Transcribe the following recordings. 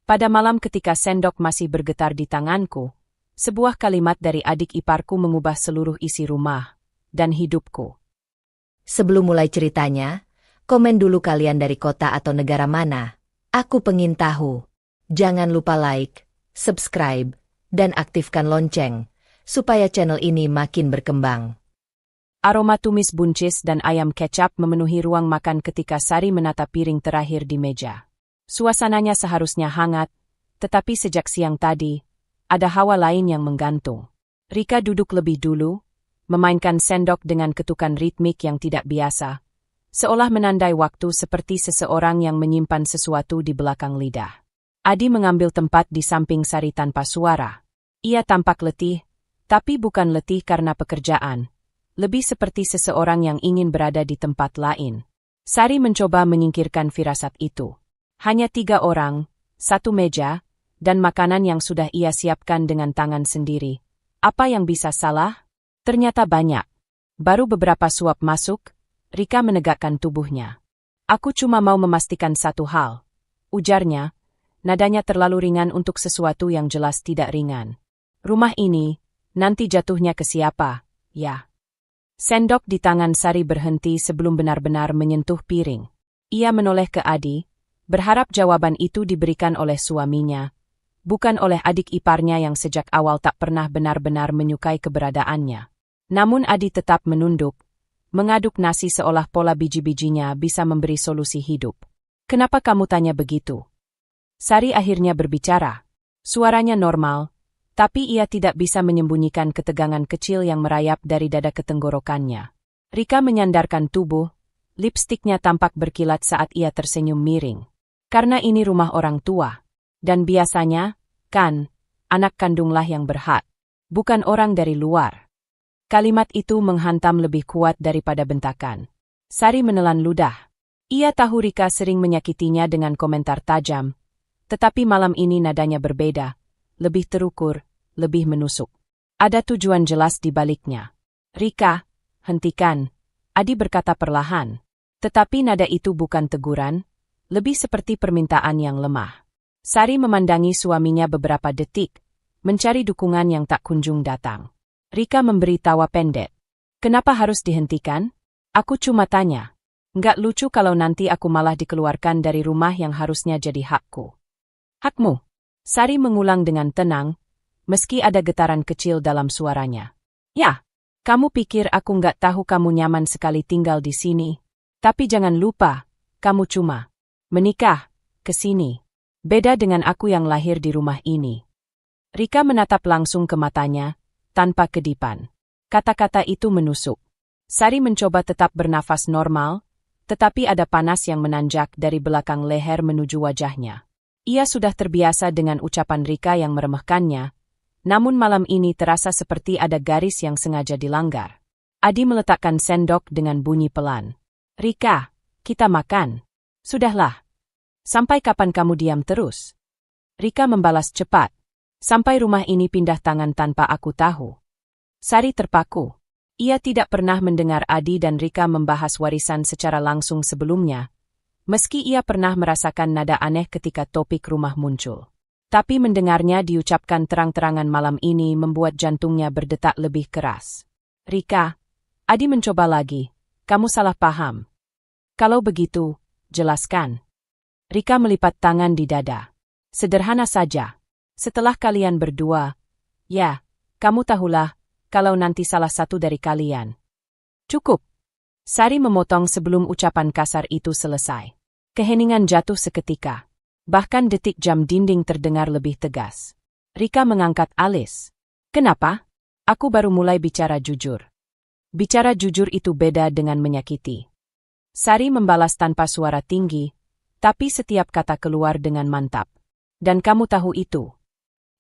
Pada malam ketika sendok masih bergetar di tanganku, sebuah kalimat dari adik iparku mengubah seluruh isi rumah dan hidupku. Sebelum mulai ceritanya, komen dulu kalian dari kota atau negara mana. Aku pengen tahu. Jangan lupa like, subscribe, dan aktifkan lonceng, supaya channel ini makin berkembang. Aroma tumis buncis dan ayam kecap memenuhi ruang makan ketika Sari menata piring terakhir di meja. Suasananya seharusnya hangat, tetapi sejak siang tadi, ada hawa lain yang menggantung. Rika duduk lebih dulu, memainkan sendok dengan ketukan ritmik yang tidak biasa, seolah menandai waktu seperti seseorang yang menyimpan sesuatu di belakang lidah. Adi mengambil tempat di samping Sari tanpa suara. Ia tampak letih, tapi bukan letih karena pekerjaan. Lebih seperti seseorang yang ingin berada di tempat lain. Sari mencoba menyingkirkan firasat itu. Hanya 3 orang, 1 meja, dan makanan yang sudah ia siapkan dengan tangan sendiri. Apa yang bisa salah? Ternyata banyak. Baru beberapa suap masuk, Rika menegakkan tubuhnya. Aku cuma mau memastikan satu hal, ujarnya. Nadanya terlalu ringan untuk sesuatu yang jelas tidak ringan. Rumah ini, nanti jatuhnya ke siapa, ya? Sendok di tangan Sari berhenti sebelum benar-benar menyentuh piring. Ia menoleh ke Adi, berharap jawaban itu diberikan oleh suaminya, bukan oleh adik iparnya yang sejak awal tak pernah benar-benar menyukai keberadaannya. Namun Adi tetap menunduk, mengaduk nasi seolah pola biji-bijinya bisa memberi solusi hidup. Kenapa kamu tanya begitu? Sari akhirnya berbicara. Suaranya normal, tapi ia tidak bisa menyembunyikan ketegangan kecil yang merayap dari dada ke tenggorokannya. Rika menyandarkan tubuh, lipstiknya tampak berkilat saat ia tersenyum miring. Karena ini rumah orang tua. Dan biasanya, kan, anak kandunglah yang berhak, bukan orang dari luar. Kalimat itu menghantam lebih kuat daripada bentakan. Sari menelan ludah. Ia tahu Rika sering menyakitinya dengan komentar tajam, tetapi malam ini nadanya berbeda, lebih terukur, lebih menusuk. Ada tujuan jelas di baliknya. Rika, hentikan, Adi berkata perlahan. Tetapi nada itu bukan teguran, lebih seperti permintaan yang lemah. Sari memandangi suaminya beberapa detik, mencari dukungan yang tak kunjung datang. Rika memberi tawa pendek. Kenapa harus dihentikan? Aku cuma tanya. Nggak lucu kalau nanti aku malah dikeluarkan dari rumah yang harusnya jadi hakku. Hakmu? Sari mengulang dengan tenang, meski ada getaran kecil dalam suaranya. Ya, kamu pikir aku nggak tahu kamu nyaman sekali tinggal di sini. Tapi jangan lupa, kamu cuma menikah ke sini. Beda dengan aku yang lahir di rumah ini. Rika menatap langsung ke matanya, tanpa kedipan. Kata-kata itu menusuk. Sari mencoba tetap bernafas normal, tetapi ada panas yang menanjak dari belakang leher menuju wajahnya. Ia sudah terbiasa dengan ucapan Rika yang meremehkannya, namun malam ini terasa seperti ada garis yang sengaja dilanggar. Adi meletakkan sendok dengan bunyi pelan. Rika, kita makan. Sudahlah. Sampai kapan kamu diam terus? Rika membalas cepat. Sampai rumah ini pindah tangan tanpa aku tahu. Sari terpaku. Ia tidak pernah mendengar Adi dan Rika membahas warisan secara langsung sebelumnya, meski ia pernah merasakan nada aneh ketika topik rumah muncul. Tapi mendengarnya diucapkan terang-terangan malam ini membuat jantungnya berdetak lebih keras. Rika, Adi mencoba lagi, kamu salah paham. Kalau begitu, jelaskan. Rika melipat tangan di dada. Sederhana saja. Setelah kalian berdua, ya, kamu tahulah, kalau nanti salah satu dari kalian. Cukup. Sari memotong sebelum ucapan kasar itu selesai. Keheningan jatuh seketika. Bahkan detik jam dinding terdengar lebih tegas. Rika mengangkat alis. Kenapa? Aku baru mulai bicara jujur. Bicara jujur itu beda dengan menyakiti. Sari membalas tanpa suara tinggi, tapi setiap kata keluar dengan mantap. Dan kamu tahu itu.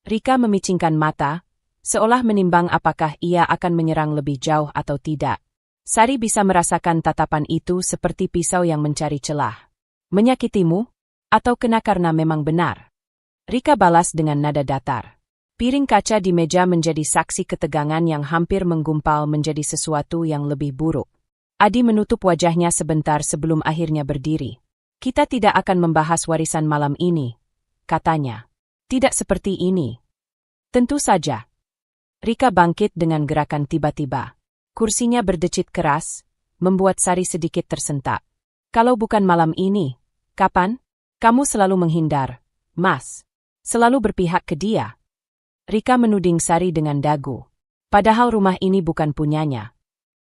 Rika memicingkan mata, seolah menimbang apakah ia akan menyerang lebih jauh atau tidak. Sari bisa merasakan tatapan itu seperti pisau yang mencari celah. Menyakitimu? Atau kena karena memang benar? Rika balas dengan nada datar. Piring kaca di meja menjadi saksi ketegangan yang hampir menggumpal menjadi sesuatu yang lebih buruk. Adi menutup wajahnya sebentar sebelum akhirnya berdiri. Kita tidak akan membahas warisan malam ini. katanya. Tidak seperti ini. Tentu saja. Rika bangkit dengan gerakan tiba-tiba. Kursinya berdecit keras, membuat Sari sedikit tersentak. Kalau bukan malam ini, kapan? Kamu selalu menghindar, Mas. Selalu berpihak ke dia. Rika menuding Sari dengan dagu. Padahal rumah ini bukan punyanya.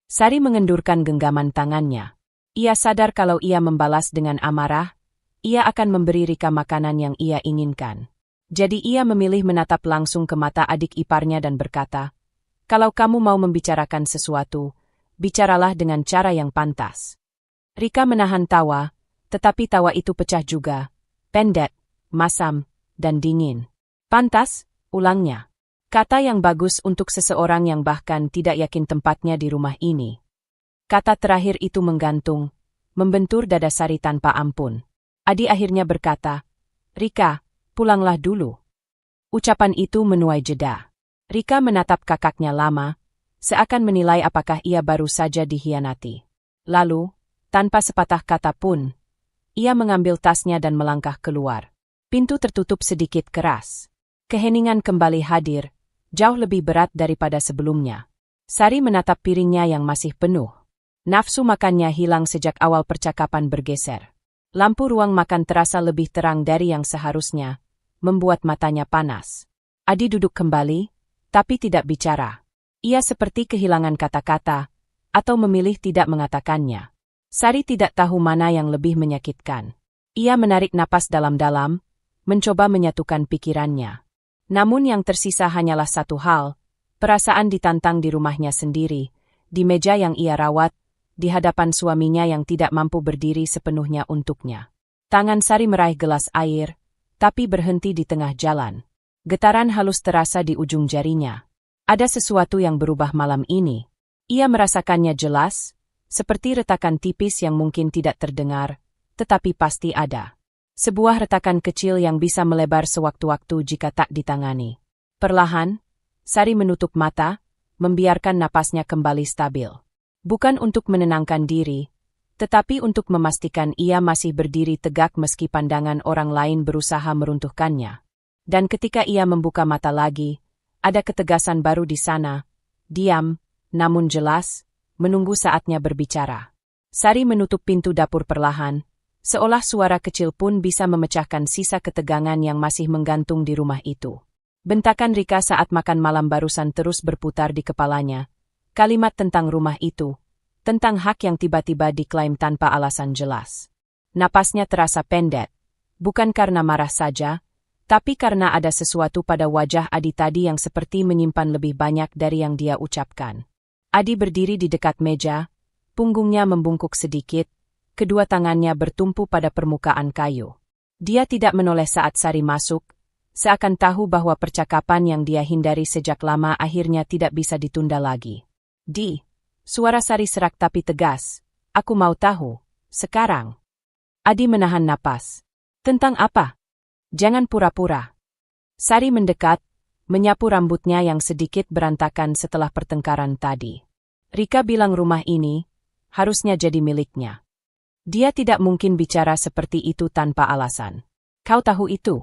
Sari mengendurkan genggaman tangannya. Ia sadar kalau ia membalas dengan amarah, ia akan memberi Rika makanan yang ia inginkan. Jadi ia memilih menatap langsung ke mata adik iparnya dan berkata, "Kalau kamu mau membicarakan sesuatu, bicaralah dengan cara yang pantas." Rika menahan tawa, tetapi tawa itu pecah juga, pendek, masam, dan dingin. "Pantas?" ulangnya. Kata yang bagus untuk seseorang yang bahkan tidak yakin tempatnya di rumah ini. Kata terakhir itu menggantung, membentur dada Sari tanpa ampun. Adi akhirnya berkata, "Rika, pulanglah dulu." Ucapan itu menuai jeda. Rika menatap kakaknya lama, seakan menilai apakah ia baru saja dihianati. Lalu, tanpa sepatah kata pun, ia mengambil tasnya dan melangkah keluar. Pintu tertutup sedikit keras. Keheningan kembali hadir, jauh lebih berat daripada sebelumnya. Sari menatap piringnya yang masih penuh. Nafsu makannya hilang sejak awal percakapan bergeser. Lampu ruang makan terasa lebih terang dari yang seharusnya, membuat matanya panas. Adi duduk kembali, tapi tidak bicara. Ia seperti kehilangan kata-kata, atau memilih tidak mengatakannya. Sari tidak tahu mana yang lebih menyakitkan. Ia menarik napas dalam-dalam, mencoba menyatukan pikirannya. Namun yang tersisa hanyalah satu hal, perasaan ditantang di rumahnya sendiri, di meja yang ia rawat, di hadapan suaminya yang tidak mampu berdiri sepenuhnya untuknya. Tangan Sari meraih gelas air, tapi berhenti di tengah jalan. Getaran halus terasa di ujung jarinya. Ada sesuatu yang berubah malam ini. Ia merasakannya jelas, seperti retakan tipis yang mungkin tidak terdengar, tetapi pasti ada. Sebuah retakan kecil yang bisa melebar sewaktu-waktu jika tak ditangani. Perlahan, Sari menutup mata, membiarkan napasnya kembali stabil. Bukan untuk menenangkan diri, tetapi untuk memastikan ia masih berdiri tegak meski pandangan orang lain berusaha meruntuhkannya. Dan ketika ia membuka mata lagi, ada ketegasan baru di sana, diam, namun jelas, menunggu saatnya berbicara. Sari menutup pintu dapur perlahan, seolah suara kecil pun bisa memecahkan sisa ketegangan yang masih menggantung di rumah itu. Bentakan Rika saat makan malam barusan terus berputar di kepalanya. Kalimat tentang rumah itu, tentang hak yang tiba-tiba diklaim tanpa alasan jelas. Napasnya terasa pendek, bukan karena marah saja, tapi karena ada sesuatu pada wajah Adi tadi yang seperti menyimpan lebih banyak dari yang dia ucapkan. Adi berdiri di dekat meja, punggungnya membungkuk sedikit, kedua tangannya bertumpu pada permukaan kayu. Dia tidak menoleh saat Sari masuk, seakan tahu bahwa percakapan yang dia hindari sejak lama akhirnya tidak bisa ditunda lagi. Suara Sari serak tapi tegas, "Aku mau tahu, sekarang." Adi menahan napas. "Tentang apa? Jangan pura-pura." Sari mendekat, menyapu rambutnya yang sedikit berantakan setelah pertengkaran tadi. Rika bilang rumah ini harusnya jadi miliknya. Dia tidak mungkin bicara seperti itu tanpa alasan. Kau tahu itu?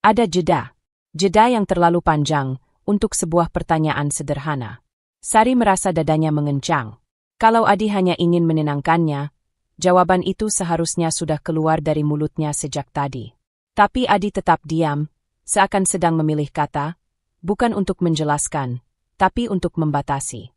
Ada jeda. Jeda yang terlalu panjang untuk sebuah pertanyaan sederhana. Sari merasa dadanya mengencang. Kalau Adi hanya ingin menenangkannya, jawaban itu seharusnya sudah keluar dari mulutnya sejak tadi. Tapi Adi tetap diam, seakan sedang memilih kata, bukan untuk menjelaskan, tapi untuk membatasi.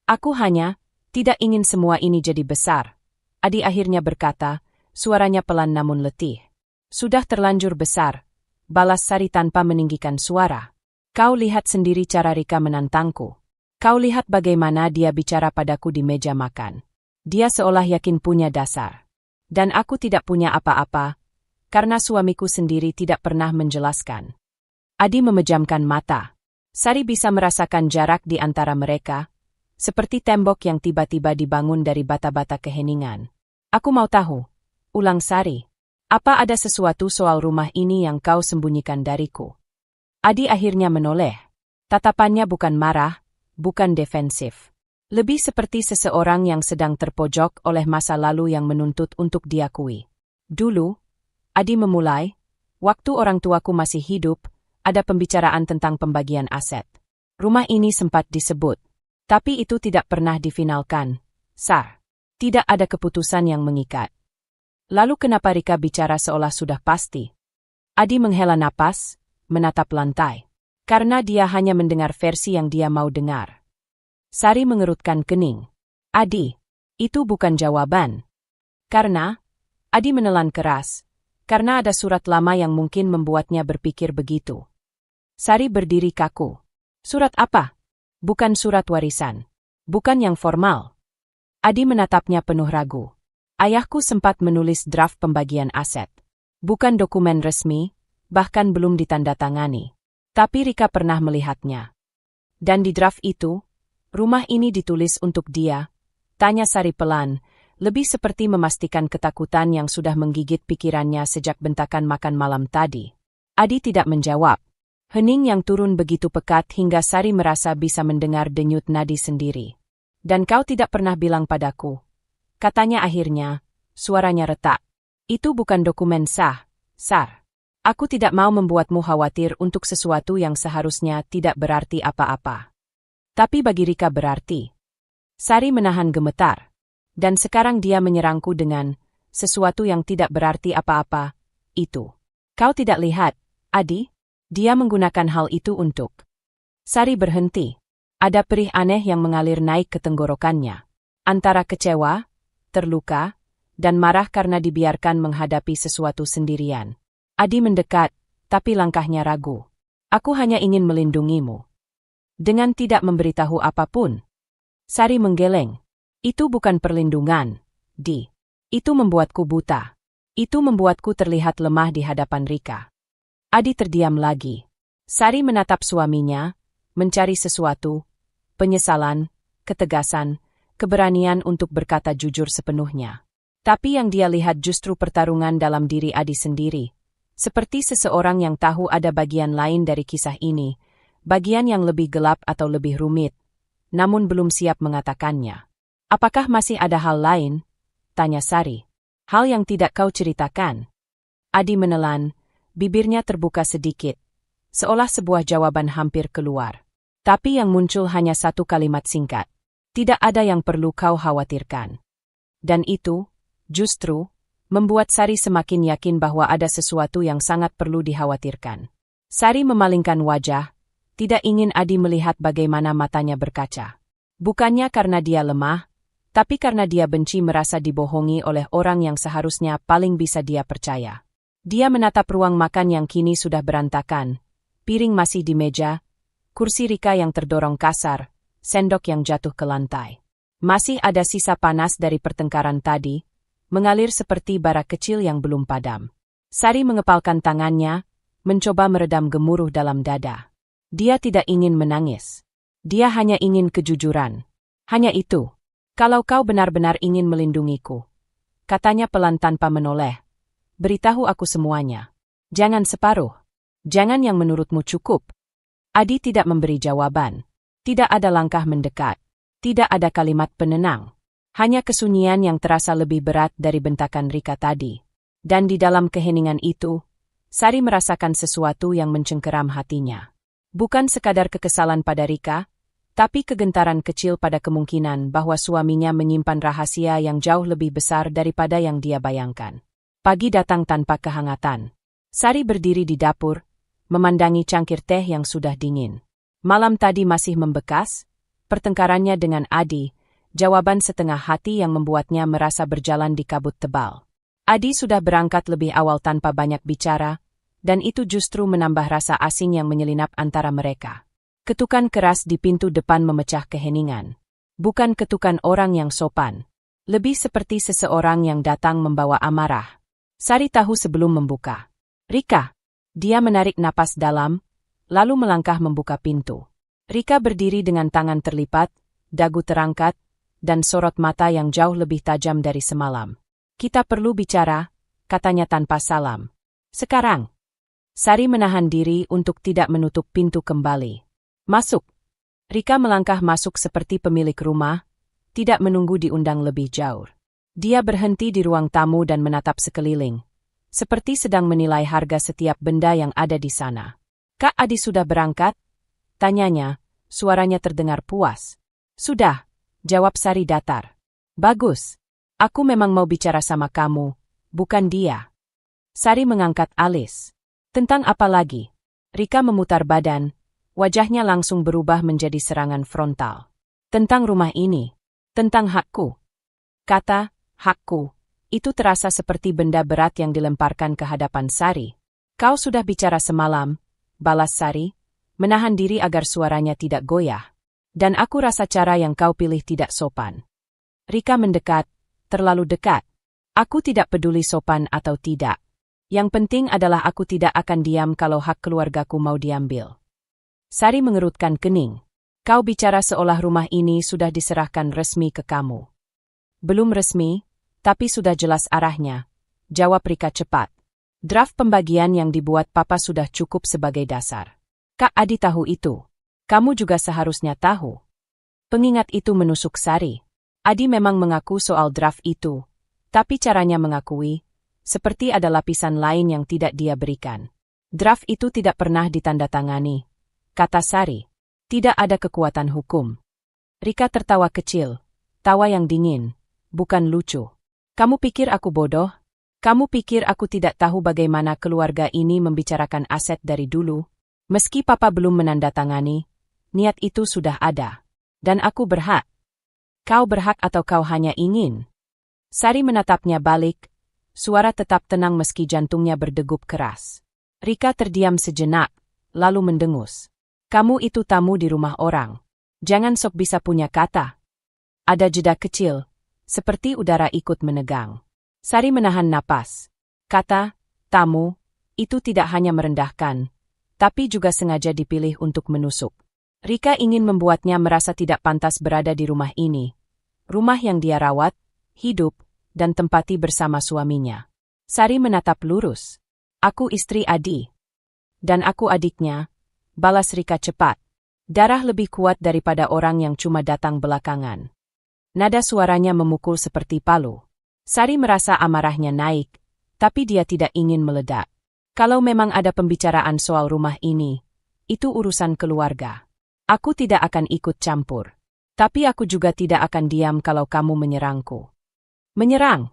"Aku hanya tidak ingin semua ini jadi besar." Adi akhirnya berkata, suaranya pelan namun letih. "Sudah terlanjur besar," balas Sari tanpa meninggikan suara. "Kau lihat sendiri cara Rika menantangku. Kau lihat bagaimana dia bicara padaku di meja makan. Dia seolah yakin punya dasar. Dan aku tidak punya apa-apa, karena suamiku sendiri tidak pernah menjelaskan." Adi memejamkan mata. Sari bisa merasakan jarak di antara mereka, seperti tembok yang tiba-tiba dibangun dari bata-bata keheningan. "Aku mau tahu," ulang Sari. "Apa ada sesuatu soal rumah ini yang kau sembunyikan dariku?" Adi akhirnya menoleh. Tatapannya bukan marah, bukan defensif. Lebih seperti seseorang yang sedang terpojok oleh masa lalu yang menuntut untuk diakui. "Dulu," Adi memulai, Waktu orang tuaku masih hidup, ada pembicaraan tentang pembagian aset. Rumah ini sempat disebut. Tapi itu tidak pernah difinalkan, Sar. Tidak ada keputusan yang mengikat. Lalu kenapa Rika bicara seolah sudah pasti? Adi menghela napas, menatap lantai. Karena dia hanya mendengar versi yang dia mau dengar. Sari mengerutkan kening. Adi, itu bukan jawaban. Karena, Adi menelan keras, karena ada surat lama yang mungkin membuatnya berpikir begitu. Sari berdiri kaku. Surat apa? Bukan surat warisan. Bukan yang formal. Adi menatapnya penuh ragu. Ayahku sempat menulis draft pembagian aset. Bukan dokumen resmi, bahkan belum ditandatangani. Tapi Rika pernah melihatnya. Dan di draft itu, rumah ini ditulis untuk dia, tanya Sari pelan, lebih seperti memastikan ketakutan yang sudah menggigit pikirannya sejak bentakan makan malam tadi. Adi tidak menjawab. Hening yang turun begitu pekat hingga Sari merasa bisa mendengar denyut nadi sendiri. Dan kau tidak pernah bilang padaku. Katanya akhirnya, suaranya retak. Itu bukan dokumen sah, Sar. Aku tidak mau membuatmu khawatir untuk sesuatu yang seharusnya tidak berarti apa-apa. Tapi bagi Rika berarti. Sari menahan gemetar. Dan sekarang dia menyerangku dengan sesuatu yang tidak berarti apa-apa, itu. Kau tidak lihat, Adi? Dia menggunakan hal itu untuk. Sari berhenti. Ada perih aneh yang mengalir naik ke tenggorokannya. Antara kecewa, terluka, dan marah karena dibiarkan menghadapi sesuatu sendirian. Adi mendekat, tapi langkahnya ragu. Aku hanya ingin melindungimu. Dengan tidak memberitahu apapun. Sari menggeleng. Itu bukan perlindungan, Di. Itu membuatku buta. Itu membuatku terlihat lemah di hadapan Rika. Adi terdiam lagi. Sari menatap suaminya, mencari sesuatu, penyesalan, ketegasan, keberanian untuk berkata jujur sepenuhnya. Tapi yang dia lihat justru pertarungan dalam diri Adi sendiri. Seperti seseorang yang tahu ada bagian lain dari kisah ini, bagian yang lebih gelap atau lebih rumit, namun belum siap mengatakannya. Apakah masih ada hal lain? Tanya Sari. Hal yang tidak kau ceritakan. Adi menelan. Bibirnya terbuka sedikit, seolah sebuah jawaban hampir keluar. Tapi yang muncul hanya satu kalimat singkat. Tidak ada yang perlu kau khawatirkan. Dan itu, justru, membuat Sari semakin yakin bahwa ada sesuatu yang sangat perlu dikhawatirkan. Sari memalingkan wajah, tidak ingin Adi melihat bagaimana matanya berkaca. Bukannya karena dia lemah, tapi karena dia benci merasa dibohongi oleh orang yang seharusnya paling bisa dia percaya. Dia menatap ruang makan yang kini sudah berantakan, piring masih di meja, kursi Rika yang terdorong kasar, sendok yang jatuh ke lantai. Masih ada sisa panas dari pertengkaran tadi, mengalir seperti bara kecil yang belum padam. Sari mengepalkan tangannya, mencoba meredam gemuruh dalam dada. Dia tidak ingin menangis. Dia hanya ingin kejujuran. Hanya itu. Kalau kau benar-benar ingin melindungiku, katanya pelan tanpa menoleh. Beritahu aku semuanya. Jangan separuh. Jangan yang menurutmu cukup. Adi tidak memberi jawaban. Tidak ada langkah mendekat. Tidak ada kalimat penenang. Hanya kesunyian yang terasa lebih berat dari bentakan Rika tadi. Dan di dalam keheningan itu, Sari merasakan sesuatu yang mencengkeram hatinya. Bukan sekadar kekesalan pada Rika, tapi kegentaran kecil pada kemungkinan bahwa suaminya menyimpan rahasia yang jauh lebih besar daripada yang dia bayangkan. Pagi datang tanpa kehangatan. Sari berdiri di dapur, memandangi cangkir teh yang sudah dingin. Malam tadi masih membekas, pertengkarannya dengan Adi, jawaban setengah hati yang membuatnya merasa berjalan di kabut tebal. Adi sudah berangkat lebih awal tanpa banyak bicara, dan itu justru menambah rasa asing yang menyelinap antara mereka. Ketukan keras di pintu depan memecah keheningan. Bukan ketukan orang yang sopan. Lebih seperti seseorang yang datang membawa amarah. Sari tahu sebelum membuka. Rika. Dia menarik napas dalam, lalu melangkah membuka pintu. Rika berdiri dengan tangan terlipat, dagu terangkat, dan sorot mata yang jauh lebih tajam dari semalam. Kita perlu bicara, katanya tanpa salam. Sekarang. Sari menahan diri untuk tidak menutup pintu kembali. Masuk. Rika melangkah masuk seperti pemilik rumah, tidak menunggu diundang lebih jauh. Dia berhenti di ruang tamu dan menatap sekeliling, seperti sedang menilai harga setiap benda yang ada di sana. Kak Adi sudah berangkat? Tanyanya, suaranya terdengar puas. Sudah, jawab Sari datar. Bagus. Aku memang mau bicara sama kamu, bukan dia. Sari mengangkat alis. Tentang apa lagi? Rika memutar badan, wajahnya langsung berubah menjadi serangan frontal. Tentang rumah ini. Tentang hakku. Kata, hakku, itu terasa seperti benda berat yang dilemparkan ke hadapan Sari. Kau sudah bicara semalam, balas Sari, menahan diri agar suaranya tidak goyah. Dan aku rasa cara yang kau pilih tidak sopan. Rika mendekat, terlalu dekat. Aku tidak peduli sopan atau tidak. Yang penting adalah aku tidak akan diam kalau hak keluargaku mau diambil. Sari mengerutkan kening. Kau bicara seolah rumah ini sudah diserahkan resmi ke kamu. Belum resmi, tapi sudah jelas arahnya, jawab Rika cepat. Draft pembagian yang dibuat Papa sudah cukup sebagai dasar. Kak Adi tahu itu. Kamu juga seharusnya tahu. Pengingat itu menusuk Sari. Adi memang mengaku soal draft itu, tapi caranya mengakui, seperti ada lapisan lain yang tidak dia berikan. Draft itu tidak pernah ditandatangani, kata Sari. Tidak ada kekuatan hukum. Rika tertawa kecil, tawa yang dingin. Bukan lucu. Kamu pikir aku bodoh? Kamu pikir aku tidak tahu bagaimana keluarga ini membicarakan aset dari dulu? Meski Papa belum menandatangani, niat itu sudah ada. Dan aku berhak. Kau berhak atau kau hanya ingin? Sari menatapnya balik, suara tetap tenang meski jantungnya berdegup keras. Rika terdiam sejenak, lalu mendengus. Kamu itu tamu di rumah orang. Jangan sok bisa punya kata. Ada jeda kecil. Seperti udara ikut menegang. Sari menahan napas. Kata, tamu, itu tidak hanya merendahkan, tapi juga sengaja dipilih untuk menusuk. Rika ingin membuatnya merasa tidak pantas berada di rumah ini. Rumah yang dia rawat, hidup, dan tempati bersama suaminya. Sari menatap lurus. Aku istri Adi. Dan aku adiknya, balas Rika cepat. Darah lebih kuat daripada orang yang cuma datang belakangan. Nada suaranya memukul seperti palu. Sari merasa amarahnya naik, tapi dia tidak ingin meledak. Kalau memang ada pembicaraan soal rumah ini, itu urusan keluarga. Aku tidak akan ikut campur. Tapi aku juga tidak akan diam kalau kamu menyerangku. Menyerang?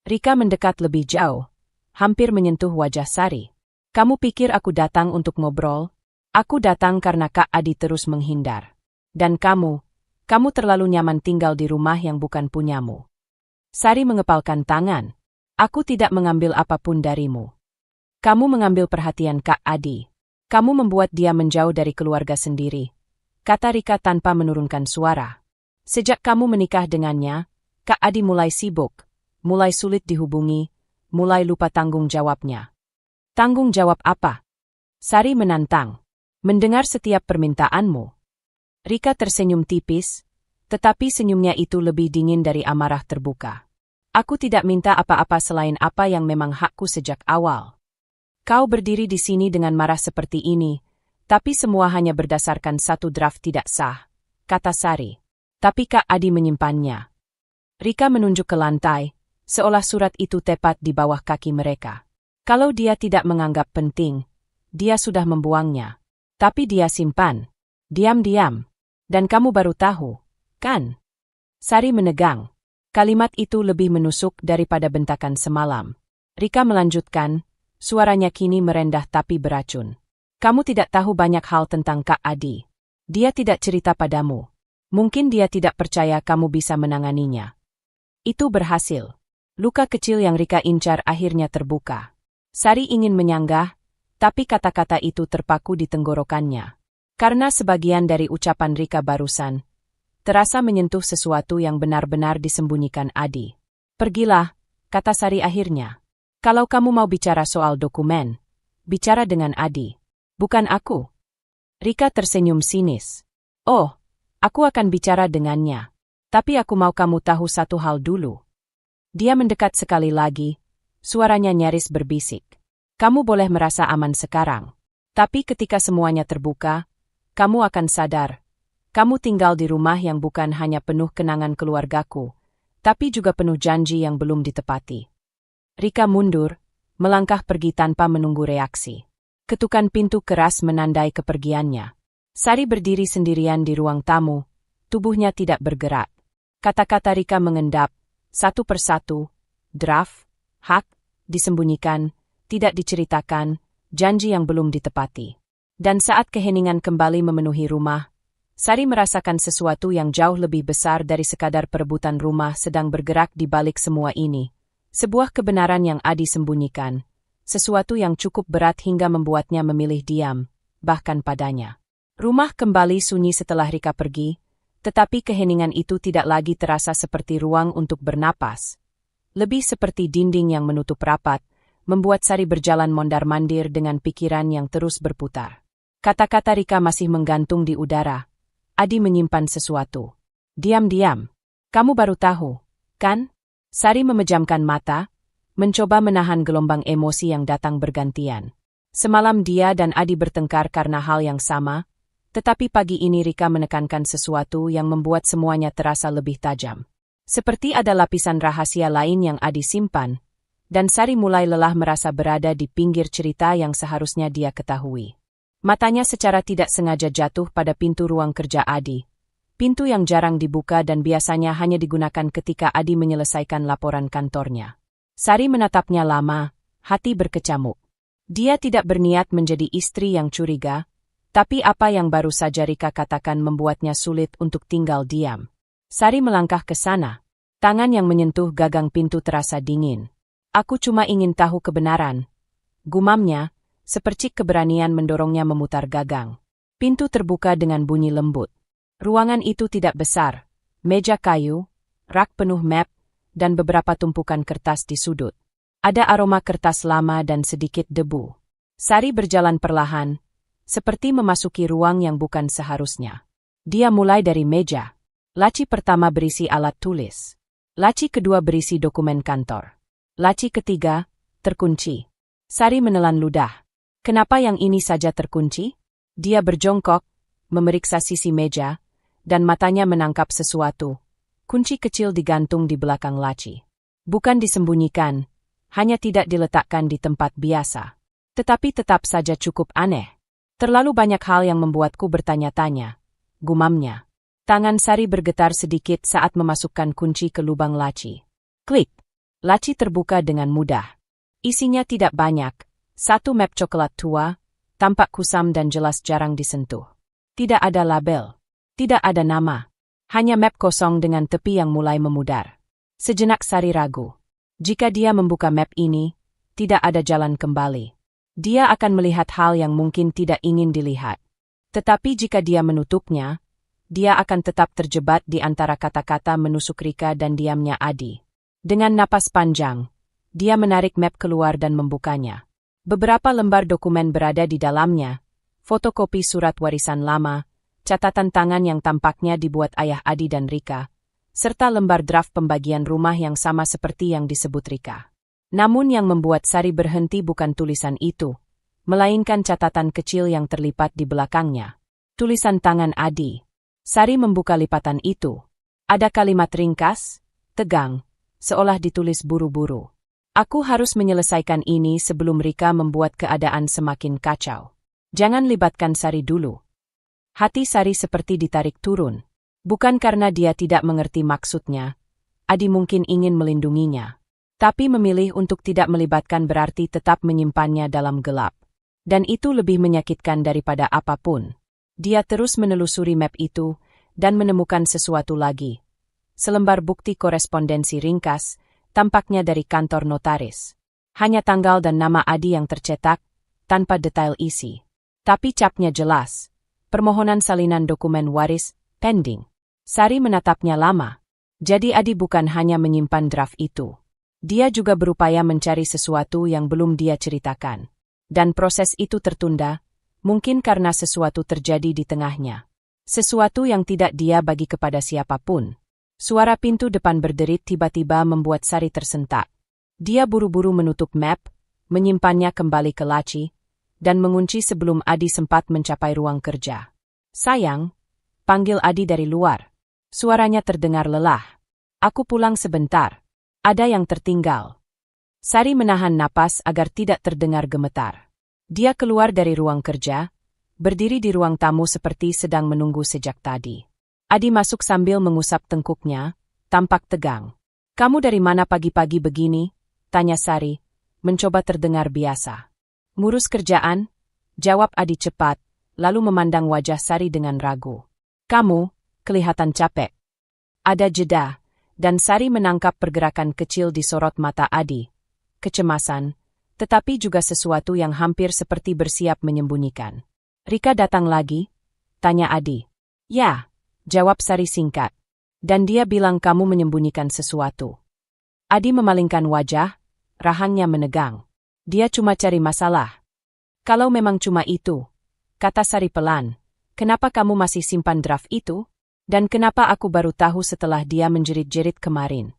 Rika mendekat lebih jauh, hampir menyentuh wajah Sari. Kamu pikir aku datang untuk ngobrol? Aku datang karena Kak Adi terus menghindar. Dan kamu terlalu nyaman tinggal di rumah yang bukan punyamu. Sari mengepalkan tangan. Aku tidak mengambil apapun darimu. Kamu mengambil perhatian Kak Adi. Kamu membuat dia menjauh dari keluarga sendiri, kata Rika tanpa menurunkan suara. Sejak kamu menikah dengannya, Kak Adi mulai sibuk, mulai sulit dihubungi, mulai lupa tanggung jawabnya. Tanggung jawab apa? Sari menantang. Mendengar setiap permintaanmu. Rika tersenyum tipis, tetapi senyumnya itu lebih dingin dari amarah terbuka. Aku tidak minta apa-apa selain apa yang memang hakku sejak awal. Kau berdiri di sini dengan marah seperti ini, tapi semua hanya berdasarkan satu draft tidak sah, kata Sari. Tapi Kak Adi menyimpannya. Rika menunjuk ke lantai, seolah surat itu tepat di bawah kaki mereka. Kalau dia tidak menganggap penting, dia sudah membuangnya. Tapi dia simpan. Diam-diam. Dan kamu baru tahu, kan? Sari menegang. Kalimat itu lebih menusuk daripada bentakan semalam. Rika melanjutkan, suaranya kini merendah tapi beracun. Kamu tidak tahu banyak hal tentang Kak Adi. Dia tidak cerita padamu. Mungkin dia tidak percaya kamu bisa menanganinya. Itu berhasil. Luka kecil yang Rika incar akhirnya terbuka. Sari ingin menyanggah, tapi kata-kata itu terpaku di tenggorokannya. Karena sebagian dari ucapan Rika barusan, terasa menyentuh sesuatu yang benar-benar disembunyikan Adi. Pergilah, kata Sari akhirnya. Kalau kamu mau bicara soal dokumen, bicara dengan Adi. Bukan aku. Rika tersenyum sinis. Oh, aku akan bicara dengannya. Tapi aku mau kamu tahu satu hal dulu. Dia mendekat sekali lagi, suaranya nyaris berbisik. Kamu boleh merasa aman sekarang. Tapi ketika semuanya terbuka, kamu akan sadar. Kamu tinggal di rumah yang bukan hanya penuh kenangan keluargaku, tapi juga penuh janji yang belum ditepati. Rika mundur, melangkah pergi tanpa menunggu reaksi. Ketukan pintu keras menandai kepergiannya. Sari berdiri sendirian di ruang tamu, tubuhnya tidak bergerak. Kata-kata Rika mengendap, satu persatu, draft, hak, disembunyikan, tidak diceritakan, janji yang belum ditepati. Dan saat keheningan kembali memenuhi rumah, Sari merasakan sesuatu yang jauh lebih besar dari sekadar perebutan rumah sedang bergerak di balik semua ini. Sebuah kebenaran yang Adi sembunyikan, sesuatu yang cukup berat hingga membuatnya memilih diam, bahkan padanya. Rumah kembali sunyi setelah Rika pergi, tetapi keheningan itu tidak lagi terasa seperti ruang untuk bernapas. Lebih seperti dinding yang menutup rapat, membuat Sari berjalan mondar-mandir dengan pikiran yang terus berputar. Kata-kata Rika masih menggantung di udara. Adi menyimpan sesuatu. Diam-diam. Kamu baru tahu, kan? Sari memejamkan mata, mencoba menahan gelombang emosi yang datang bergantian. Semalam dia dan Adi bertengkar karena hal yang sama, tetapi pagi ini Rika menekankan sesuatu yang membuat semuanya terasa lebih tajam. Seperti ada lapisan rahasia lain yang Adi simpan, dan Sari mulai lelah merasa berada di pinggir cerita yang seharusnya dia ketahui. Matanya secara tidak sengaja jatuh pada pintu ruang kerja Adi. Pintu yang jarang dibuka dan biasanya hanya digunakan ketika Adi menyelesaikan laporan kantornya. Sari menatapnya lama, hati berkecamuk. Dia tidak berniat menjadi istri yang curiga, tapi apa yang baru saja Rika katakan membuatnya sulit untuk tinggal diam. Sari melangkah ke sana. Tangan yang menyentuh gagang pintu terasa dingin. Aku cuma ingin tahu kebenaran. Gumamnya, sepercik keberanian mendorongnya memutar gagang. Pintu terbuka dengan bunyi lembut. Ruangan itu tidak besar. Meja kayu, rak penuh map, dan beberapa tumpukan kertas di sudut. Ada aroma kertas lama dan sedikit debu. Sari berjalan perlahan, seperti memasuki ruang yang bukan seharusnya. Dia mulai dari meja. Laci pertama berisi alat tulis. Laci kedua berisi dokumen kantor. Laci ketiga, terkunci. Sari menelan ludah. Kenapa yang ini saja terkunci? Dia berjongkok, memeriksa sisi meja, dan matanya menangkap sesuatu. Kunci kecil digantung di belakang laci. Bukan disembunyikan, hanya tidak diletakkan di tempat biasa. Tetapi tetap saja cukup aneh. Terlalu banyak hal yang membuatku bertanya-tanya. Gumamnya. Tangan Sari bergetar sedikit saat memasukkan kunci ke lubang laci. Klik. Laci terbuka dengan mudah. Isinya tidak banyak. Satu map coklat tua, tampak kusam dan jelas jarang disentuh. Tidak ada label. Tidak ada nama. Hanya map kosong dengan tepi yang mulai memudar. Sejenak Sari ragu. Jika dia membuka map ini, tidak ada jalan kembali. Dia akan melihat hal yang mungkin tidak ingin dilihat. Tetapi jika dia menutupnya, dia akan tetap terjebak di antara kata-kata menusuk Rika dan diamnya Adi. Dengan napas panjang, dia menarik map keluar dan membukanya. Beberapa lembar dokumen berada di dalamnya, fotokopi surat warisan lama, catatan tangan yang tampaknya dibuat ayah Adi dan Rika, serta lembar draft pembagian rumah yang sama seperti yang disebut Rika. Namun yang membuat Sari berhenti bukan tulisan itu, melainkan catatan kecil yang terlipat di belakangnya. Tulisan tangan Adi. Sari membuka lipatan itu. Ada kalimat ringkas, tegang, seolah ditulis buru-buru. Aku harus menyelesaikan ini sebelum Rika membuat keadaan semakin kacau. Jangan libatkan Sari dulu. Hati Sari seperti ditarik turun. Bukan karena dia tidak mengerti maksudnya. Adi mungkin ingin melindunginya. Tapi memilih untuk tidak melibatkan berarti tetap menyimpannya dalam gelap. Dan itu lebih menyakitkan daripada apapun. Dia terus menelusuri map itu dan menemukan sesuatu lagi. Selembar bukti korespondensi ringkas, tampaknya dari kantor notaris. Hanya tanggal dan nama Adi yang tercetak, tanpa detail isi. Tapi capnya jelas. Permohonan salinan dokumen waris, pending. Sari menatapnya lama. Jadi Adi bukan hanya menyimpan draft itu. Dia juga berupaya mencari sesuatu yang belum dia ceritakan. Dan proses itu tertunda, mungkin karena sesuatu terjadi di tengahnya. Sesuatu yang tidak dia bagi kepada siapapun. Suara pintu depan berderit tiba-tiba membuat Sari tersentak. Dia buru-buru menutup map, menyimpannya kembali ke laci, dan mengunci sebelum Adi sempat mencapai ruang kerja. Sayang, panggil Adi dari luar. Suaranya terdengar lelah. Aku pulang sebentar. Ada yang tertinggal. Sari menahan napas agar tidak terdengar gemetar. Dia keluar dari ruang kerja, berdiri di ruang tamu seperti sedang menunggu sejak tadi. Adi masuk sambil mengusap tengkuknya, tampak tegang. "Kamu dari mana pagi-pagi begini?" tanya Sari, mencoba terdengar biasa. "Ngurus kerjaan?" jawab Adi cepat, lalu memandang wajah Sari dengan ragu. "Kamu kelihatan capek." Ada jeda, dan Sari menangkap pergerakan kecil di sorot mata Adi. Kecemasan, tetapi juga sesuatu yang hampir seperti bersiap menyembunyikan. "Rika datang lagi?" tanya Adi. "Ya," jawab Sari singkat. "Dan dia bilang kamu menyembunyikan sesuatu." Adi memalingkan wajah, rahangnya menegang. "Dia cuma cari masalah." "Kalau memang cuma itu," kata Sari pelan, "kenapa kamu masih simpan draft itu? Dan kenapa aku baru tahu setelah dia menjerit-jerit kemarin?"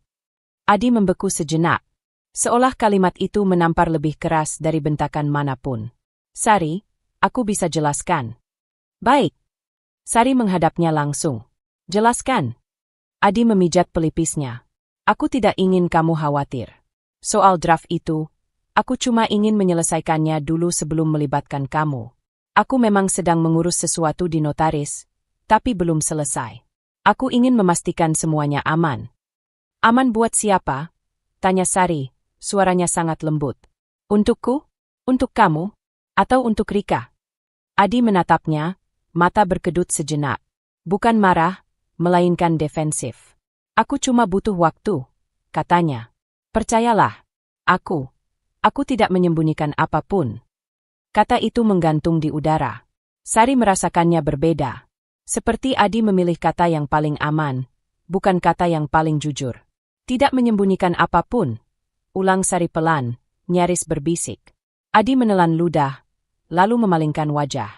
Adi membeku sejenak, seolah kalimat itu menampar lebih keras dari bentakan manapun. "Sari, aku bisa jelaskan." "Baik." Sari menghadapnya langsung. "Jelaskan." Adi memijat pelipisnya. "Aku tidak ingin kamu khawatir. Soal draft itu, aku cuma ingin menyelesaikannya dulu sebelum melibatkan kamu. Aku memang sedang mengurus sesuatu di notaris, tapi belum selesai. Aku ingin memastikan semuanya aman." "Aman buat siapa?" tanya Sari, suaranya sangat lembut. "Untukku? Untuk kamu? Atau untuk Rika?" Adi menatapnya, mata berkedut sejenak. Bukan marah, melainkan defensif. "Aku cuma butuh waktu," katanya. "Percayalah, aku tidak menyembunyikan apapun." Kata itu menggantung di udara. Sari merasakannya berbeda. Seperti Adi memilih kata yang paling aman, bukan kata yang paling jujur. "Tidak menyembunyikan apapun," ulang Sari pelan, nyaris berbisik. Adi menelan ludah, lalu memalingkan wajah.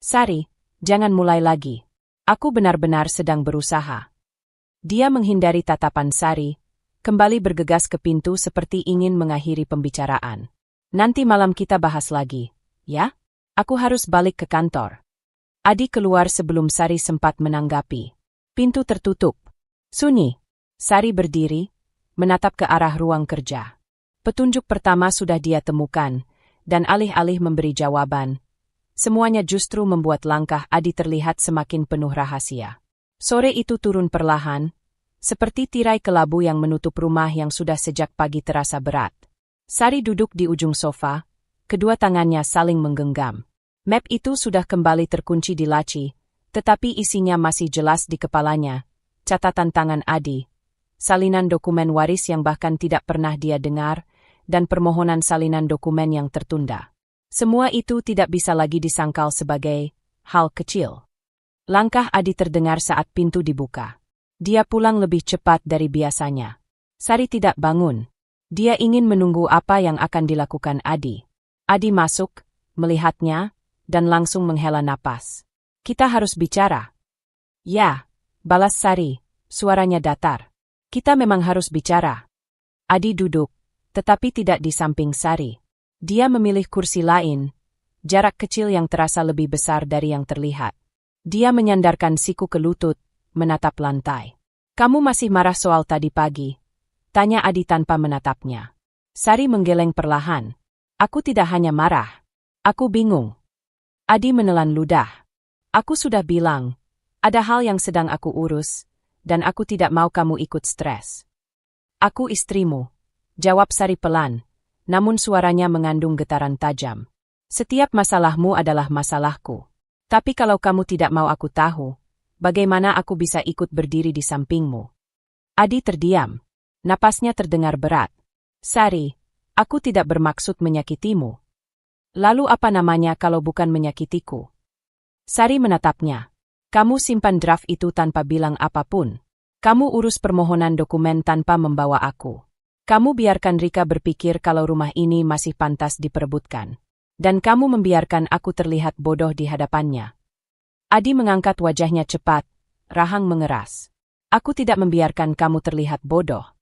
"Sari, jangan mulai lagi. Aku benar-benar sedang berusaha." Dia menghindari tatapan Sari, kembali bergegas ke pintu seperti ingin mengakhiri pembicaraan. "Nanti malam kita bahas lagi, ya? Aku harus balik ke kantor." Adi keluar sebelum Sari sempat menanggapi. Pintu tertutup. Sunyi. Sari berdiri, menatap ke arah ruang kerja. Petunjuk pertama sudah dia temukan, dan alih-alih memberi jawaban, semuanya justru membuat langkah Adi terlihat semakin penuh rahasia. Sore itu turun perlahan, seperti tirai kelabu yang menutup rumah yang sudah sejak pagi terasa berat. Sari duduk di ujung sofa, kedua tangannya saling menggenggam. Map itu sudah kembali terkunci di laci, tetapi isinya masih jelas di kepalanya. Catatan tangan Adi, salinan dokumen waris yang bahkan tidak pernah dia dengar, dan permohonan salinan dokumen yang tertunda. Semua itu tidak bisa lagi disangkal sebagai hal kecil. Langkah Adi terdengar saat pintu dibuka. Dia pulang lebih cepat dari biasanya. Sari tidak bangun. Dia ingin menunggu apa yang akan dilakukan Adi. Adi masuk, melihatnya, dan langsung menghela napas. "Kita harus bicara." "Ya," balas Sari, suaranya datar. "Kita memang harus bicara." Adi duduk, tetapi tidak di samping Sari. Dia memilih kursi lain, jarak kecil yang terasa lebih besar dari yang terlihat. Dia menyandarkan siku ke lutut, menatap lantai. "Kamu masih marah soal tadi pagi?" tanya Adi tanpa menatapnya. Sari menggeleng perlahan. "Aku tidak hanya marah. Aku bingung." Adi menelan ludah. "Aku sudah bilang, ada hal yang sedang aku urus, dan aku tidak mau kamu ikut stres." "Aku istrimu," jawab Sari pelan, namun suaranya mengandung getaran tajam. "Setiap masalahmu adalah masalahku. Tapi kalau kamu tidak mau aku tahu, bagaimana aku bisa ikut berdiri di sampingmu?" Adi terdiam. Napasnya terdengar berat. "Sari, aku tidak bermaksud menyakitimu." "Lalu apa namanya kalau bukan menyakitiku?" Sari menatapnya. "Kamu simpan draft itu tanpa bilang apapun. Kamu urus permohonan dokumen tanpa membawa aku. Kamu biarkan Rika berpikir kalau rumah ini masih pantas diperebutkan. Dan kamu membiarkan aku terlihat bodoh di hadapannya." Adi mengangkat wajahnya cepat, rahang mengeras. "Aku tidak membiarkan kamu terlihat bodoh."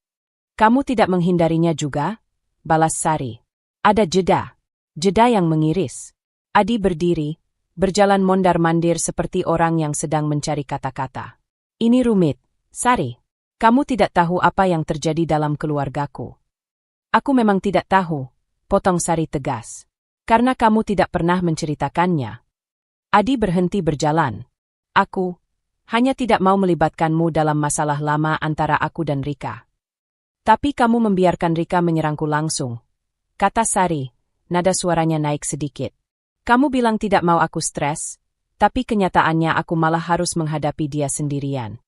"Kamu tidak menghindarinya juga?" balas Sari. Ada jeda. Jeda yang mengiris. Adi berdiri, berjalan mondar-mandir seperti orang yang sedang mencari kata-kata. "Ini rumit, Sari. Kamu tidak tahu apa yang terjadi dalam keluargaku." Aku memang tidak tahu, potong Sari tegas. Karena kamu tidak pernah menceritakannya. Adi berhenti berjalan. Aku hanya tidak mau melibatkanmu dalam masalah lama antara aku dan Rika. Tapi kamu membiarkan Rika menyerangku langsung, kata Sari, nada suaranya naik sedikit. Kamu bilang tidak mau aku stres, tapi kenyataannya aku malah harus menghadapi dia sendirian.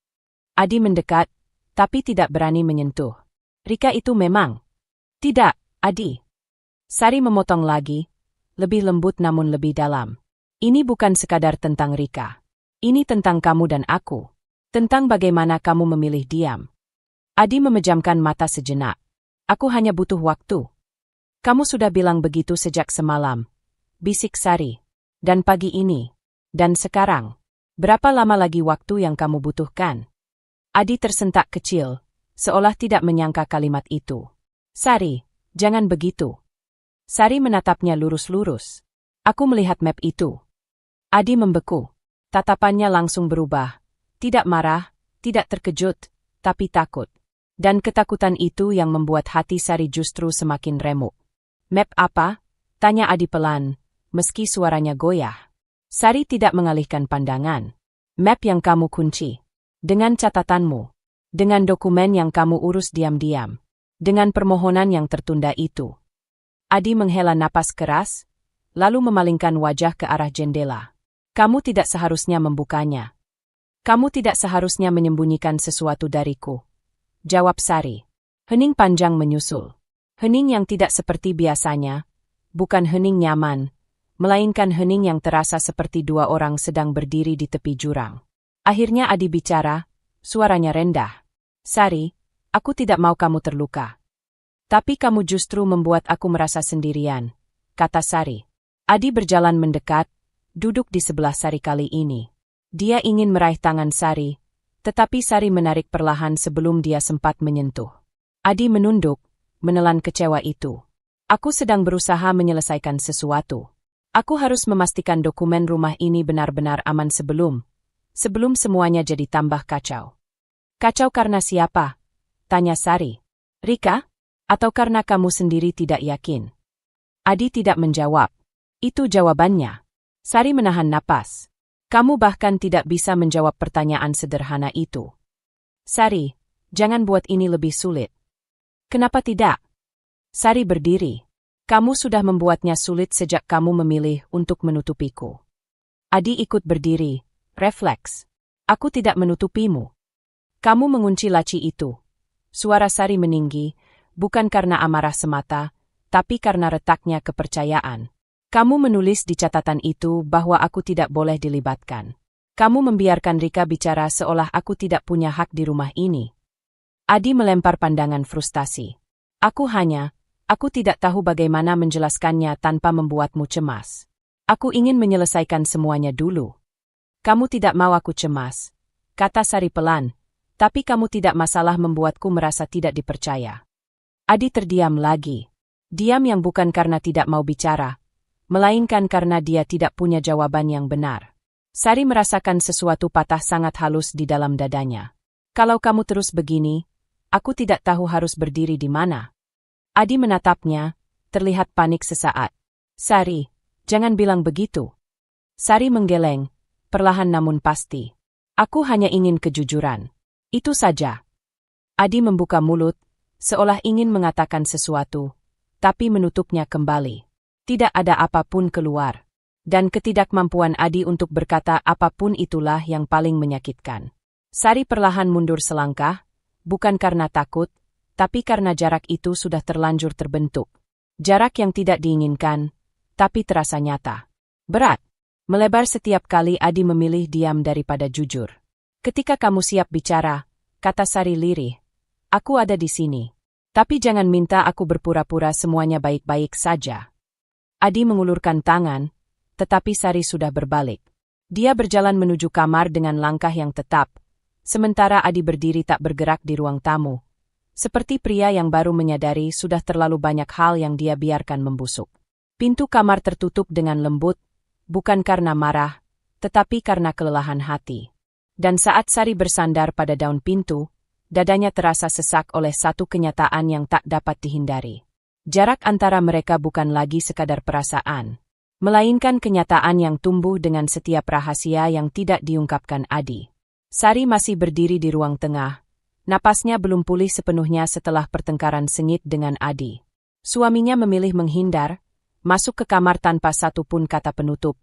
Adi mendekat, tapi tidak berani menyentuh. Rika itu memang. Tidak, Adi. Sari memotong lagi, lebih lembut namun lebih dalam. Ini bukan sekadar tentang Rika. Ini tentang kamu dan aku. Tentang bagaimana kamu memilih diam. Adi memejamkan mata sejenak. Aku hanya butuh waktu. Kamu sudah bilang begitu sejak semalam, bisik Sari. Dan pagi ini. Dan sekarang. Berapa lama lagi waktu yang kamu butuhkan? Adi tersentak kecil, seolah tidak menyangka kalimat itu. Sari, jangan begitu. Sari menatapnya lurus-lurus. Aku melihat map itu. Adi membeku. Tatapannya langsung berubah. Tidak marah, tidak terkejut, tapi takut. Dan ketakutan itu yang membuat hati Sari justru semakin remuk. Map apa? Tanya Adi pelan, meski suaranya goyah. Sari tidak mengalihkan pandangan. Map yang kamu kunci. Dengan catatanmu. Dengan dokumen yang kamu urus diam-diam. Dengan permohonan yang tertunda itu. Adi menghela napas keras, lalu memalingkan wajah ke arah jendela. Kamu tidak seharusnya membukanya. Kamu tidak seharusnya menyembunyikan sesuatu dariku. Jawab Sari. Hening panjang menyusul. Hening yang tidak seperti biasanya, bukan hening nyaman, melainkan hening yang terasa seperti dua orang sedang berdiri di tepi jurang. Akhirnya Adi bicara, suaranya rendah. Sari, aku tidak mau kamu terluka. Tapi kamu justru membuat aku merasa sendirian, kata Sari. Adi berjalan mendekat, duduk di sebelah Sari kali ini. Dia ingin meraih tangan Sari, tetapi Sari menarik perlahan sebelum dia sempat menyentuh. Adi menunduk, menelan kecewa itu. Aku sedang berusaha menyelesaikan sesuatu. Aku harus memastikan dokumen rumah ini benar-benar aman sebelum semuanya jadi tambah kacau. Kacau karena siapa? Tanya Sari. Rika? Atau karena kamu sendiri tidak yakin? Adi tidak menjawab. Itu jawabannya. Sari menahan napas. Kamu bahkan tidak bisa menjawab pertanyaan sederhana itu. Sari, jangan buat ini lebih sulit. Kenapa tidak? Sari berdiri. Kamu sudah membuatnya sulit sejak kamu memilih untuk menutupiku. Adi ikut berdiri, refleks. Aku tidak menutupimu. Kamu mengunci laci itu. Suara Sari meninggi, bukan karena amarah semata, tapi karena retaknya kepercayaan. Kamu menulis di catatan itu bahwa aku tidak boleh dilibatkan. Kamu membiarkan Rika bicara seolah aku tidak punya hak di rumah ini. Adi melempar pandangan frustasi. Aku tidak tahu bagaimana menjelaskannya tanpa membuatmu cemas. Aku ingin menyelesaikan semuanya dulu. Kamu tidak mau aku cemas, kata Sari pelan, tapi kamu tidak masalah membuatku merasa tidak dipercaya. Adi terdiam lagi. Diam yang bukan karena tidak mau bicara, melainkan karena dia tidak punya jawaban yang benar. Sari merasakan sesuatu patah sangat halus di dalam dadanya. Kalau kamu terus begini, aku tidak tahu harus berdiri di mana. Adi menatapnya, terlihat panik sesaat. Sari, jangan bilang begitu. Sari menggeleng, perlahan namun pasti. Aku hanya ingin kejujuran. Itu saja. Adi membuka mulut, seolah ingin mengatakan sesuatu, tapi menutupnya kembali. Tidak ada apapun keluar. Dan ketidakmampuan Adi untuk berkata apapun itulah yang paling menyakitkan. Sari perlahan mundur selangkah, bukan karena takut, tapi karena jarak itu sudah terlanjur terbentuk. Jarak yang tidak diinginkan, tapi terasa nyata. Berat. Melebar setiap kali Adi memilih diam daripada jujur. Ketika kamu siap bicara, kata Sari lirih, aku ada di sini. Tapi jangan minta aku berpura-pura semuanya baik-baik saja. Adi mengulurkan tangan, tetapi Sari sudah berbalik. Dia berjalan menuju kamar dengan langkah yang tetap, sementara Adi berdiri tak bergerak di ruang tamu. Seperti pria yang baru menyadari sudah terlalu banyak hal yang dia biarkan membusuk. Pintu kamar tertutup dengan lembut, bukan karena marah, tetapi karena kelelahan hati. Dan saat Sari bersandar pada daun pintu, dadanya terasa sesak oleh satu kenyataan yang tak dapat dihindari. Jarak antara mereka bukan lagi sekadar perasaan, melainkan kenyataan yang tumbuh dengan setiap rahasia yang tidak diungkapkan Adi. Sari masih berdiri di ruang tengah. Napasnya belum pulih sepenuhnya setelah pertengkaran sengit dengan Adi. Suaminya memilih menghindar, masuk ke kamar tanpa satu pun kata penutup,